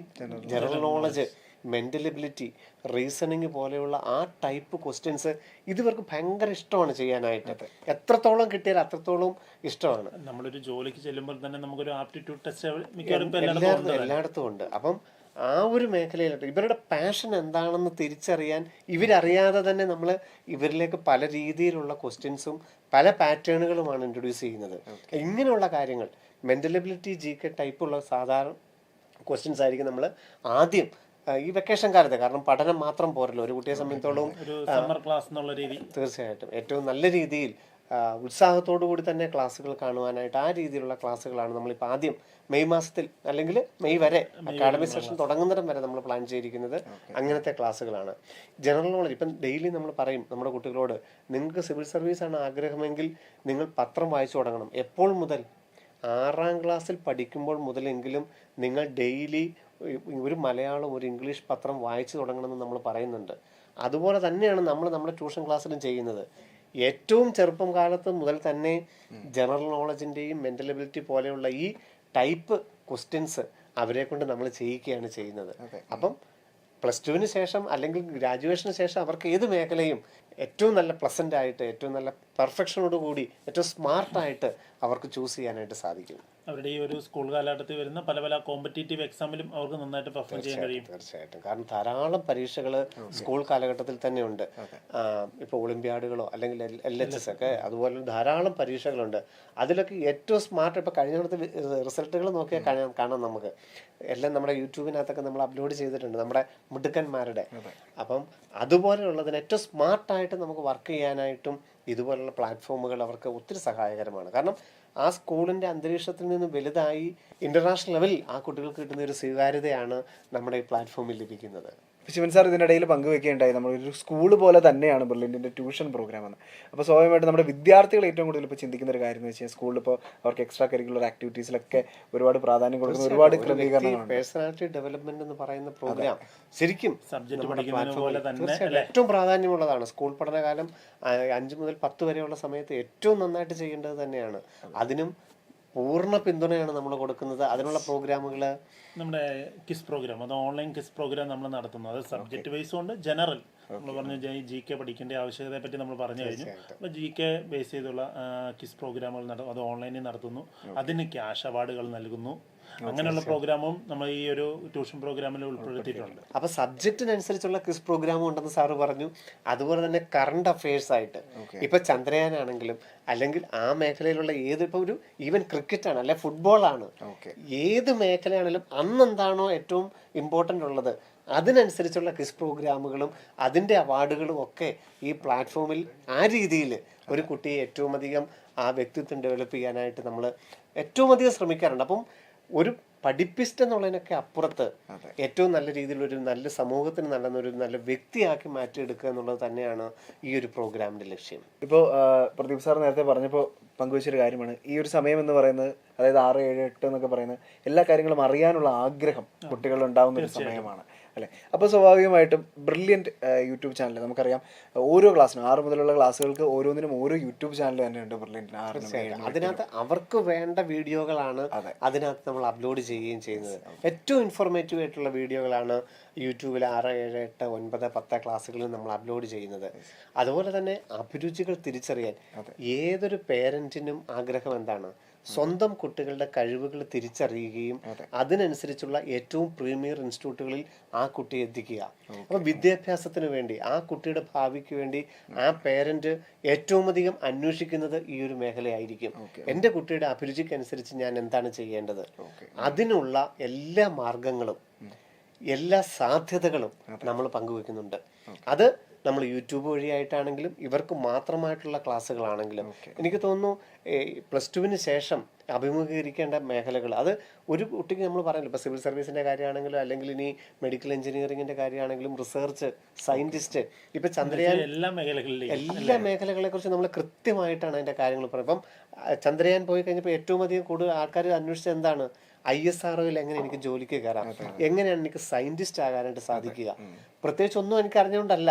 general knowledge, mental ability, reasoning പോലെയുള്ള ആ ടൈപ്പ് ക്വസ്റ്റ്യൻസ് ഇതിവർക്ക് ഭയങ്കര ഇഷ്ടമാണ് ചെയ്യാനായിട്ട്. എത്രത്തോളം കിട്ടിയാൽ അത്രത്തോളം ഇഷ്ടമാണ്. നമ്മളൊരു ജോലിക്ക് ചെല്ലുമ്പോൾ തന്നെ നമുക്കൊരു ആപ്റ്റിറ്റ്യൂഡ് ടെസ്റ്റ് എല്ലായിടത്തും ഉണ്ട്. അപ്പം ആ ഒരു മേഖലയിലോട്ട് ഇവരുടെ പാഷൻ എന്താണെന്ന് തിരിച്ചറിയാൻ ഇവരറിയാതെ തന്നെ നമ്മൾ ഇവരിലേക്ക് പല രീതിയിലുള്ള ക്വസ്റ്റ്യൻസും പല പാറ്റേണുകളുമാണ് ഇൻട്രൊഡ്യൂസ് ചെയ്യുന്നത്. ഇങ്ങനെയുള്ള കാര്യങ്ങൾ മെൻ്റൽ എബിലിറ്റി, GK ടൈപ്പുള്ള സാധാരണ ക്വസ്റ്റ്യൻസ് ആയിരിക്കും നമ്മൾ ആദ്യം ഈ വെക്കേഷൻ കാലത്ത്. കാരണം പഠനം മാത്രം പോരല്ലോ ഒരു കുട്ടിയെ സംബന്ധിച്ചോളം. തീർച്ചയായിട്ടും ഏറ്റവും നല്ല രീതിയിൽ ഉത്സാഹത്തോടു കൂടി തന്നെ ക്ലാസ്സുകൾ കാണുവാനായിട്ട് ആ രീതിയിലുള്ള ക്ലാസ്സുകളാണ് നമ്മളിപ്പോൾ ആദ്യം മെയ് മാസത്തിൽ അല്ലെങ്കിൽ മെയ് വരെ അക്കാഡമിക് സെഷൻ തുടങ്ങുന്നിടം വരെ നമ്മൾ പ്ലാൻ ചെയ്തിരിക്കുന്നത് അങ്ങനത്തെ ക്ലാസ്സുകളാണ്. ജനറൽ നോളജ് ഇപ്പം ഡെയിലി നമ്മൾ പറയും നമ്മുടെ കുട്ടികളോട്, നിങ്ങൾക്ക് സിവിൽ സർവീസാണ് ആഗ്രഹമെങ്കിൽ നിങ്ങൾ പത്രം വായിച്ചു തുടങ്ങണം. എപ്പോൾ മുതൽ? 6ാം ക്ലാസ്സിൽ പഠിക്കുമ്പോൾ മുതലെങ്കിലും നിങ്ങൾ ഡെയിലി ഒരു മലയാളം, ഒരു ഇംഗ്ലീഷ് പത്രം വായിച്ചു തുടങ്ങണമെന്ന് നമ്മൾ പറയുന്നുണ്ട്. അതുപോലെ തന്നെയാണ് നമ്മൾ നമ്മുടെ ട്യൂഷൻ ക്ലാസ്സിലും ചെയ്യുന്നത്. ഏറ്റവും ചെറുപ്പം കാലത്ത് മുതൽ തന്നെ ജനറൽ നോളജിൻ്റെയും മെൻ്റൽ എബിലിറ്റി പോലെയുള്ള ഈ ടൈപ്പ് ക്വസ്റ്റ്യൻസ് അവരെ കൊണ്ട് നമ്മൾ ചെയ്യിക്കുകയാണ് ചെയ്യുന്നത്. അപ്പം +2 ശേഷം അല്ലെങ്കിൽ ഗ്രാജുവേഷന് ശേഷം അവർക്ക് ഏത് മേഖലയും ഏറ്റവും നല്ല പ്ലസൻ്റ് ആയിട്ട്, ഏറ്റവും നല്ല പെർഫെക്ഷനോട് കൂടി, ഏറ്റവും സ്മാർട്ടായിട്ട് അവർക്ക് ചൂസ് ചെയ്യാനായിട്ട് സാധിക്കും. അവരുടെ ഈ ഒരു സ്കൂൾ കാലഘട്ടത്തിൽ വരുന്ന പല പല കോമ്പറ്റേറ്റീവ് എക്സാമിലും അവർക്ക് നന്നായിട്ട് പെർഫോം ചെയ്യാൻ കഴിയും. തീർച്ചയായിട്ടും. കാരണം ധാരാളം പരീക്ഷകൾ സ്കൂൾ കാലഘട്ടത്തിൽ തന്നെ ഉണ്ട്. ഇപ്പോൾ ഒളിമ്പ്യാഡുകളോ അല്ലെങ്കിൽ LHS ഒക്കെ അതുപോലെ ധാരാളം പരീക്ഷകളുണ്ട്. അതിലൊക്കെ ഏറ്റവും സ്മാർട്ട്, ഇപ്പോൾ കഴിഞ്ഞ റിസൾട്ടുകൾ നോക്കിയാൽ കാണാം നമുക്ക്. എല്ലാം നമ്മുടെ യൂട്യൂബിനകത്തൊക്കെ നമ്മൾ അപ്ലോഡ് ചെയ്തിട്ടുണ്ട് നമ്മുടെ മിടുക്കന്മാരുടെ. അപ്പം അതുപോലെയുള്ളതിന് ഏറ്റവും സ്മാർട്ടായിട്ട് നമുക്ക് വർക്ക് ചെയ്യാനായിട്ടും ഇതുപോലുള്ള പ്ലാറ്റ്ഫോമുകൾ അവർക്ക് ഒത്തിരി സഹായകരമാണ്. കാരണം ആ സ്കൂളിൻ്റെ അന്തരീക്ഷത്തിൽ നിന്ന് വലുതായി ഇൻ്റർനാഷണൽ ലെവലിൽ ആ കുട്ടികൾക്ക് കിട്ടുന്ന ഒരു സ്വീകാര്യതയാണ് നമ്മുടെ ഈ പ്ലാറ്റ്ഫോമിൽ ലഭിക്കുന്നത്. ശിവൻ സാർ ഇതിനിടയിൽ പങ്കുവെക്കുകയുണ്ടായി, നമ്മളൊരു സ്കൂൾ പോലെ തന്നെയാണ് ബ്രില്യൻറ്റിൻ്റെ ട്യൂഷൻ പ്രോഗ്രാം എന്ന്. അപ്പോൾ സ്വാഭാവികമായിട്ട് നമ്മുടെ വിദ്യാർത്ഥികൾ ഏറ്റവും കൂടുതൽ ഇപ്പോൾ ചിന്തിക്കുന്ന ഒരു കാര്യം എന്ന് വെച്ചാൽ സ്കൂളിൽ ഇപ്പോൾ അവർക്ക് എക്സ്ട്രാ കരിക്കുലർ ആക്ടിവിറ്റീസിലൊക്കെ ഒരുപാട് പ്രാധാന്യം കൊടുക്കുന്ന ഒരുപാട് ക്രമീകരണങ്ങളുണ്ട്. പേഴ്സണാലിറ്റി ഡെവലപ്മെന്റ് എന്ന് പറയുന്ന പ്രോഗ്രാം ശരിക്കും സബ്ജക്ട് പഠിക്കുന്നത് പോലെ തന്നെ ഏറ്റവും പ്രാധാന്യമുള്ളതാണ്. സ്കൂൾ പഠനകാലം 5 മുതൽ 10 വരെയുള്ള സമയത്ത് ഏറ്റവും നന്നായിട്ട് ചെയ്യേണ്ടത് തന്നെയാണ്. അതിനും പൂർണ്ണ പിന്തുണയാണ് നമ്മൾ കൊടുക്കുന്നത്. അതിനുള്ള പ്രോഗ്രാമുകൾ നമ്മുടെ കിസ് പ്രോഗ്രാം, അത് ഓൺലൈൻ കിസ് പ്രോഗ്രാം നമ്മൾ നടത്തുന്നു. അത് സബ്ജക്ട് വൈസ് കൊണ്ട് ജനറൽ നമ്മൾ പറഞ്ഞു GK പഠിക്കേണ്ട ആവശ്യകതയെ പറ്റി നമ്മൾ പറഞ്ഞു കഴിഞ്ഞു. അപ്പോൾ GK ബേസ് ചെയ്തുള്ള കിസ് പ്രോഗ്രാമുകൾ അത് ഓൺലൈനിൽ നടത്തുന്നു. അതിന് ക്യാഷ് അവാർഡുകൾ നൽകുന്നു. അങ്ങനെയുള്ള പ്രോഗ്രാമും നമ്മൾ ഈ ഒരു ട്യൂഷൻ പ്രോഗ്രാമിൽ ഉൾപ്പെടുത്തിയിട്ടുണ്ട്. അപ്പോൾ സബ്ജക്റ്റിനനുസരിച്ചുള്ള ക്വിസ് പ്രോഗ്രാമും ഉണ്ടെന്ന് സാറ് പറഞ്ഞു. അതുപോലെ തന്നെ കറണ്ട് അഫയേഴ്സ് ആയിട്ട് ഇപ്പൊ ചന്ദ്രയാനാണെങ്കിലും അല്ലെങ്കിൽ ആ മേഖലയിലുള്ള ഏത്, ഇപ്പൊ ഒരു ഈവൻ ക്രിക്കറ്റ് ആണ് അല്ലെ ഫുട്ബോൾ ആണ്, ഏത് മേഖലയാണെങ്കിലും അന്നെന്താണോ ഏറ്റവും ഇമ്പോർട്ടൻ്റ് ഉള്ളത് അതിനനുസരിച്ചുള്ള ക്വിസ് പ്രോഗ്രാമുകളും അതിൻ്റെ അവാർഡുകളും ഒക്കെ ഈ പ്ലാറ്റ്ഫോമിൽ ആ രീതിയിൽ ഒരു കുട്ടിയെ ഏറ്റവും അധികം ആ വ്യക്തിത്വം ഡെവലപ്പ് ചെയ്യാനായിട്ട് നമ്മൾ ഏറ്റവും അധികം ശ്രമിക്കാറുണ്ട്. അപ്പം ഒരു പഠിപ്പിസ്റ്റ് എന്നുള്ളതിനൊക്കെ അപ്പുറത്ത് ഏറ്റവും നല്ല രീതിയിൽ ഒരു നല്ല സമൂഹത്തിന് ഒരു നല്ല വ്യക്തിയാക്കി മാറ്റിയെടുക്കുക എന്നുള്ളത് തന്നെയാണ് ഈ ഒരു പ്രോഗ്രാമിന്റെ ലക്ഷ്യം. ഇപ്പോൾ പ്രദീപ് സാർ നേരത്തെ പറഞ്ഞപ്പോൾ പങ്കുവച്ചൊരു കാര്യമാണ് ഈ ഒരു സമയം എന്ന് പറയുന്നത്, അതായത് 6, 7, 8 എന്നൊക്കെ പറയുന്നത് എല്ലാ കാര്യങ്ങളും അറിയാനുള്ള ആഗ്രഹം കുട്ടികളിൽ ഉണ്ടാകുന്ന ഒരു സമയമാണ് അല്ലേ. അപ്പോൾ സ്വാഭാവികമായിട്ടും ബ്രില്യൻറ്റ് യൂട്യൂബ് ചാനൽ നമുക്കറിയാം, ഓരോ ക്ലാസ്സിനും 6 മുതലുള്ള ക്ലാസ്സുകൾക്ക് ഓരോന്നിനും ഓരോ യൂട്യൂബ് ചാനൽ തന്നെയുണ്ട് ബ്രില്യൻറ്റിന്. അതിനകത്ത് അവർക്ക് വേണ്ട വീഡിയോകളാണ് അതിനകത്ത് നമ്മൾ അപ്ലോഡ് ചെയ്യുകയും ചെയ്യുന്നത്. ഏറ്റവും ഇൻഫോർമേറ്റീവ് ആയിട്ടുള്ള വീഡിയോകളാണ് യൂട്യൂബിൽ 6, 7, 8, 9, 10 ക്ലാസ്സുകളിൽ നമ്മൾ അപ്ലോഡ് ചെയ്യുന്നത്. അതുപോലെ തന്നെ അഭിരുചികൾ തിരിച്ചറിയാൻ ഏതൊരു പേരൻറ്റിനും ആഗ്രഹം എന്താണ്? സ്വന്തം കുട്ടികളുടെ കഴിവുകൾ തിരിച്ചറിയുകയും അതിനനുസരിച്ചുള്ള ഏറ്റവും പ്രീമിയർ ഇൻസ്റ്റിറ്റ്യൂട്ടുകളിൽ ആ കുട്ടിയെ എത്തിക്കുക. അപ്പം വിദ്യാഭ്യാസത്തിന് വേണ്ടി ആ കുട്ടിയുടെ ഭാവിക്ക് വേണ്ടി ആ പേരന്റ് ഏറ്റവും അധികം അന്വേഷിക്കുന്നത് ഈ ഒരു മേഖലയായിരിക്കും. എൻ്റെ കുട്ടിയുടെ അഭിരുചിക്കനുസരിച്ച് ഞാൻ എന്താണ് ചെയ്യേണ്ടത്? അതിനുള്ള എല്ലാ മാർഗങ്ങളും എല്ലാ സാധ്യതകളും നമ്മൾ പങ്കുവെക്കുന്നുണ്ട്. അത് നമ്മൾ യൂട്യൂബ് വഴിയായിട്ടാണെങ്കിലും ഇവർക്ക് മാത്രമായിട്ടുള്ള ക്ലാസ്സുകളാണെങ്കിലും എനിക്ക് തോന്നുന്നു +2 ശേഷം അഭിമുഖീകരിക്കേണ്ട മേഖലകൾ അത് ഒരു കുട്ടിക്ക് നമ്മൾ പറയല്ലോ. ഇപ്പോൾ സിവിൽ സർവീസിൻ്റെ കാര്യമാണെങ്കിലും അല്ലെങ്കിൽ ഇനി മെഡിക്കൽ എഞ്ചിനീയറിംഗിൻ്റെ കാര്യമാണെങ്കിലും റിസർച്ച് സയൻറ്റിസ്റ്റ്, ഇപ്പം ചന്ദ്രയാൻ എല്ലാ മേഖലകളെ കുറിച്ച് നമ്മൾ കൃത്യമായിട്ടാണ് അതിൻ്റെ കാര്യങ്ങൾ പറയുന്നത്. ഇപ്പം ചന്ദ്രയാൻ പോയി കഴിഞ്ഞപ്പോൾ ഏറ്റവും അധികം കൂടുതൽ ആൾക്കാർ അന്വേഷിച്ചത് എന്താണ്? ISROയിൽ എങ്ങനെ എനിക്ക് ജോലിക്ക് കയറാം, എങ്ങനെയാണ് എനിക്ക് സയന്റിസ്റ്റ് ആകാനായിട്ട് സാധിക്കുക. പ്രത്യേകിച്ച് ഒന്നും എനിക്ക് അറിഞ്ഞുകൊണ്ടല്ല,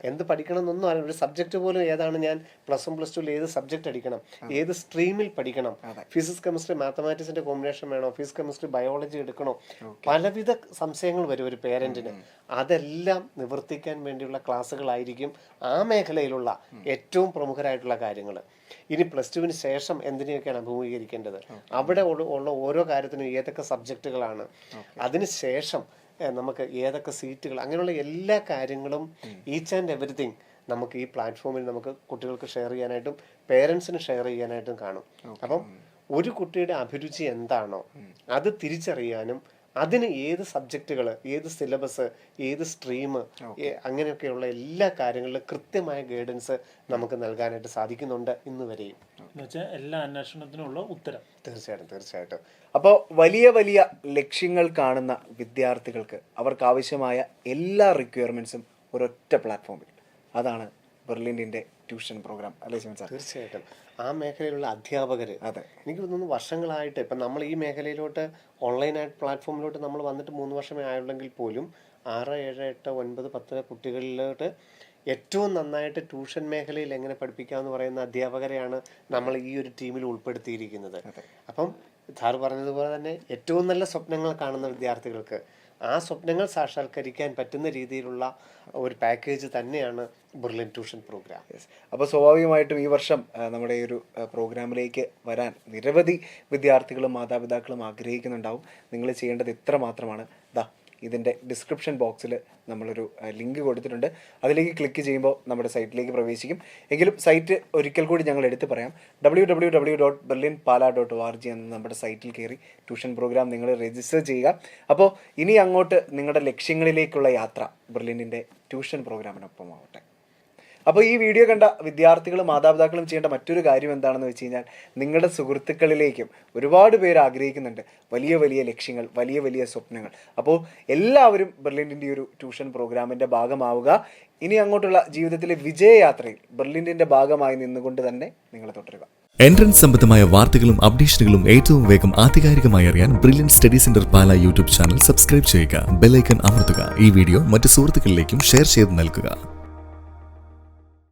എന്ത് പഠിക്കണം എന്നൊന്നും അറിയാം. ഒരു സബ്ജക്റ്റ് പോലും ഏതാണ്, ഞാൻ +1 +2 ഏത് സബ്ജക്റ്റ് അടിക്കണം, ഏത് സ്ട്രീമിൽ പഠിക്കണം, ഫിസിക്സ് കെമിസ്ട്രി മാത്തമാറ്റിക്സിന്റെ കോമ്പിനേഷൻ വേണോ, ഫിസിക്സ് കെമിസ്ട്രി ബയോളജി എടുക്കണോ, പലവിധ സംശയങ്ങൾ വരും ഒരു പേരന്റിന്. അതെല്ലാം നിവർത്തിക്കാൻ വേണ്ടിയുള്ള ക്ലാസ്സുകളായിരിക്കും ആ മേഖലയിലുള്ള ഏറ്റവും പ്രമുഖരായിട്ടുള്ള കാര്യങ്ങൾ. ഇനി +2 ശേഷം എന്തിനെയൊക്കെയാണ് അഭിമുഖീകരിക്കേണ്ടത്, അവിടെ ഉള്ള ഓരോ കാര്യത്തിനും ഏതൊക്കെ സബ്ജക്റ്റുകളാണ്, അതിനുശേഷം നമുക്ക് ഏതൊക്കെ സീറ്റുകൾ, അങ്ങനെയുള്ള എല്ലാ കാര്യങ്ങളും ഈച്ച് ആൻഡ് എവരിതിങ് നമുക്ക് ഈ പ്ലാറ്റ്ഫോമിൽ നമുക്ക് കുട്ടികൾക്ക് ഷെയർ ചെയ്യാനായിട്ടും പേരൻസിന് ഷെയർ ചെയ്യാനായിട്ടും കാണും. അപ്പം ഒരു കുട്ടിയുടെ അഭിരുചി എന്താണോ അത് തിരിച്ചറിയാനും അതിന് ഏത് സബ്ജക്റ്റുകൾ, ഏത് സിലബസ്, ഏത് സ്ട്രീം, അങ്ങനെയൊക്കെയുള്ള എല്ലാ കാര്യങ്ങളിലും കൃത്യമായ ഗൈഡൻസ് നമുക്ക് നൽകാനായിട്ട് സാധിക്കുന്നുണ്ട് ഇന്ന് വരെയും. എല്ലാ അന്വേഷണത്തിനുള്ള ഉത്തരം തീർച്ചയായിട്ടും. അപ്പോൾ വലിയ വലിയ ലക്ഷ്യങ്ങൾ കാണുന്ന വിദ്യാർത്ഥികൾക്ക് അവർക്ക് ആവശ്യമായ എല്ലാ റിക്വയർമെൻറ്റ്സും ഒരൊറ്റ പ്ലാറ്റ്ഫോമിൽ, അതാണ് ബ്രില്യൻറ്റിൻ്റെ ട്യൂഷൻ പ്രോഗ്രാം അല്ലേ ശിവൻ സാർ? തീർച്ചയായിട്ടും. ആ മേഖലയിലുള്ള അധ്യാപകർ എനിക്ക് തോന്നുന്നു വർഷങ്ങളായിട്ട് ഇപ്പം നമ്മൾ ഈ മേഖലയിലോട്ട് ഓൺലൈനായിട്ട് പ്ലാറ്റ്ഫോമിലോട്ട് നമ്മൾ വന്നിട്ട് 3 വർഷമേ ആയുള്ളെങ്കിൽ പോലും 6, 7, 8, 9, 10 കുട്ടികളിലോട്ട് ഏറ്റവും നന്നായിട്ട് ട്യൂഷൻ മേഖലയിൽ എങ്ങനെ പഠിപ്പിക്കാമെന്ന് പറയുന്ന അധ്യാപകരെയാണ് നമ്മൾ ഈ ഒരു ടീമിൽ ഉൾപ്പെടുത്തിയിരിക്കുന്നത്. അപ്പം സാറ് പറഞ്ഞതുപോലെ തന്നെ ഏറ്റവും നല്ല സ്വപ്നങ്ങൾ കാണുന്ന വിദ്യാർത്ഥികൾക്ക് ആ സ്വപ്നങ്ങൾ സാക്ഷാത്കരിക്കാൻ പറ്റുന്ന രീതിയിലുള്ള ഒരു പാക്കേജ് തന്നെയാണ് ബ്രില്യൻറ്റ് ട്യൂഷൻ പ്രോഗ്രാം. അപ്പോൾ സ്വാഭാവികമായിട്ടും ഈ വർഷം നമ്മുടെ ഈ ഒരു പ്രോഗ്രാമിലേക്ക് വരാൻ നിരവധി വിദ്യാർത്ഥികളും മാതാപിതാക്കളും ആഗ്രഹിക്കുന്നുണ്ടാവും. നിങ്ങൾ ചെയ്യേണ്ടത് ഇത്ര മാത്രമാണ്. ഇതിൻ്റെ ഡിസ്ക്രിപ്ഷൻ ബോക്സിൽ നമ്മളൊരു ലിങ്ക് കൊടുത്തിട്ടുണ്ട്. അതിലേക്ക് ക്ലിക്ക് ചെയ്യുമ്പോൾ നമ്മുടെ സൈറ്റിലേക്ക് പ്രവേശിക്കും. എങ്കിലും സൈറ്റ് ഒരിക്കൽ കൂടി ഞങ്ങൾ എടുത്ത് പറയാം. www.brilliantpala.org എന്ന നമ്മുടെ സൈറ്റിൽ കയറി ട്യൂഷൻ പ്രോഗ്രാം നിങ്ങൾ രജിസ്റ്റർ ചെയ്യുക. അപ്പോൾ ഇനി അങ്ങോട്ട് നിങ്ങളുടെ ലക്ഷ്യങ്ങളിലേക്കുള്ള യാത്ര ബ്രില്യൻറ്റിൻ്റെ ട്യൂഷൻ പ്രോഗ്രാമിനൊപ്പം ആവട്ടെ. അപ്പോൾ ഈ വീഡിയോ കണ്ട വിദ്യാർത്ഥികളും മാതാപിതാക്കളും ചെയ്യേണ്ട മറ്റൊരു കാര്യം എന്താണെന്ന് വെച്ച് കഴിഞ്ഞാൽ നിങ്ങളുടെ സുഹൃത്തുക്കളിലേക്കും ഒരുപാട് പേര് ആഗ്രഹിക്കുന്നുണ്ട് വലിയ വലിയ ലക്ഷ്യങ്ങൾ, വലിയ വലിയ സ്വപ്നങ്ങൾ. അപ്പോൾ എല്ലാവരും ബ്രില്യൻറ്റിൻ്റെ ഒരു ട്യൂഷൻ പ്രോഗ്രാമിൻ്റെ ഭാഗമാവുക. ഇനി അങ്ങോട്ടുള്ള ജീവിതത്തിലെ വിജയയാത്രയിൽ ബ്രില്യൻറ്റിൻ്റെ ഭാഗമായി നിന്നുകൊണ്ട് തന്നെ നിങ്ങൾ തുടരുക. എൻട്രൻസ് സംബന്ധമായ വാർത്തകളും അപ്ഡേഷനുകളും ഏറ്റവും വേഗം ആധികാരികമായി അറിയാൻ ബ്രില്യൻറ്റ് സ്റ്റഡി സെന്റർ പാല യൂട്യൂബ് ചാനൽ സബ്സ്ക്രൈബ് ചെയ്യുക. ബെൽ ഐക്കൺ അമർത്തുക. ഈ വീഡിയോ മറ്റ് സുഹൃത്തുക്കളിലേക്കും ഷെയർ ചെയ്ത് നൽകുക.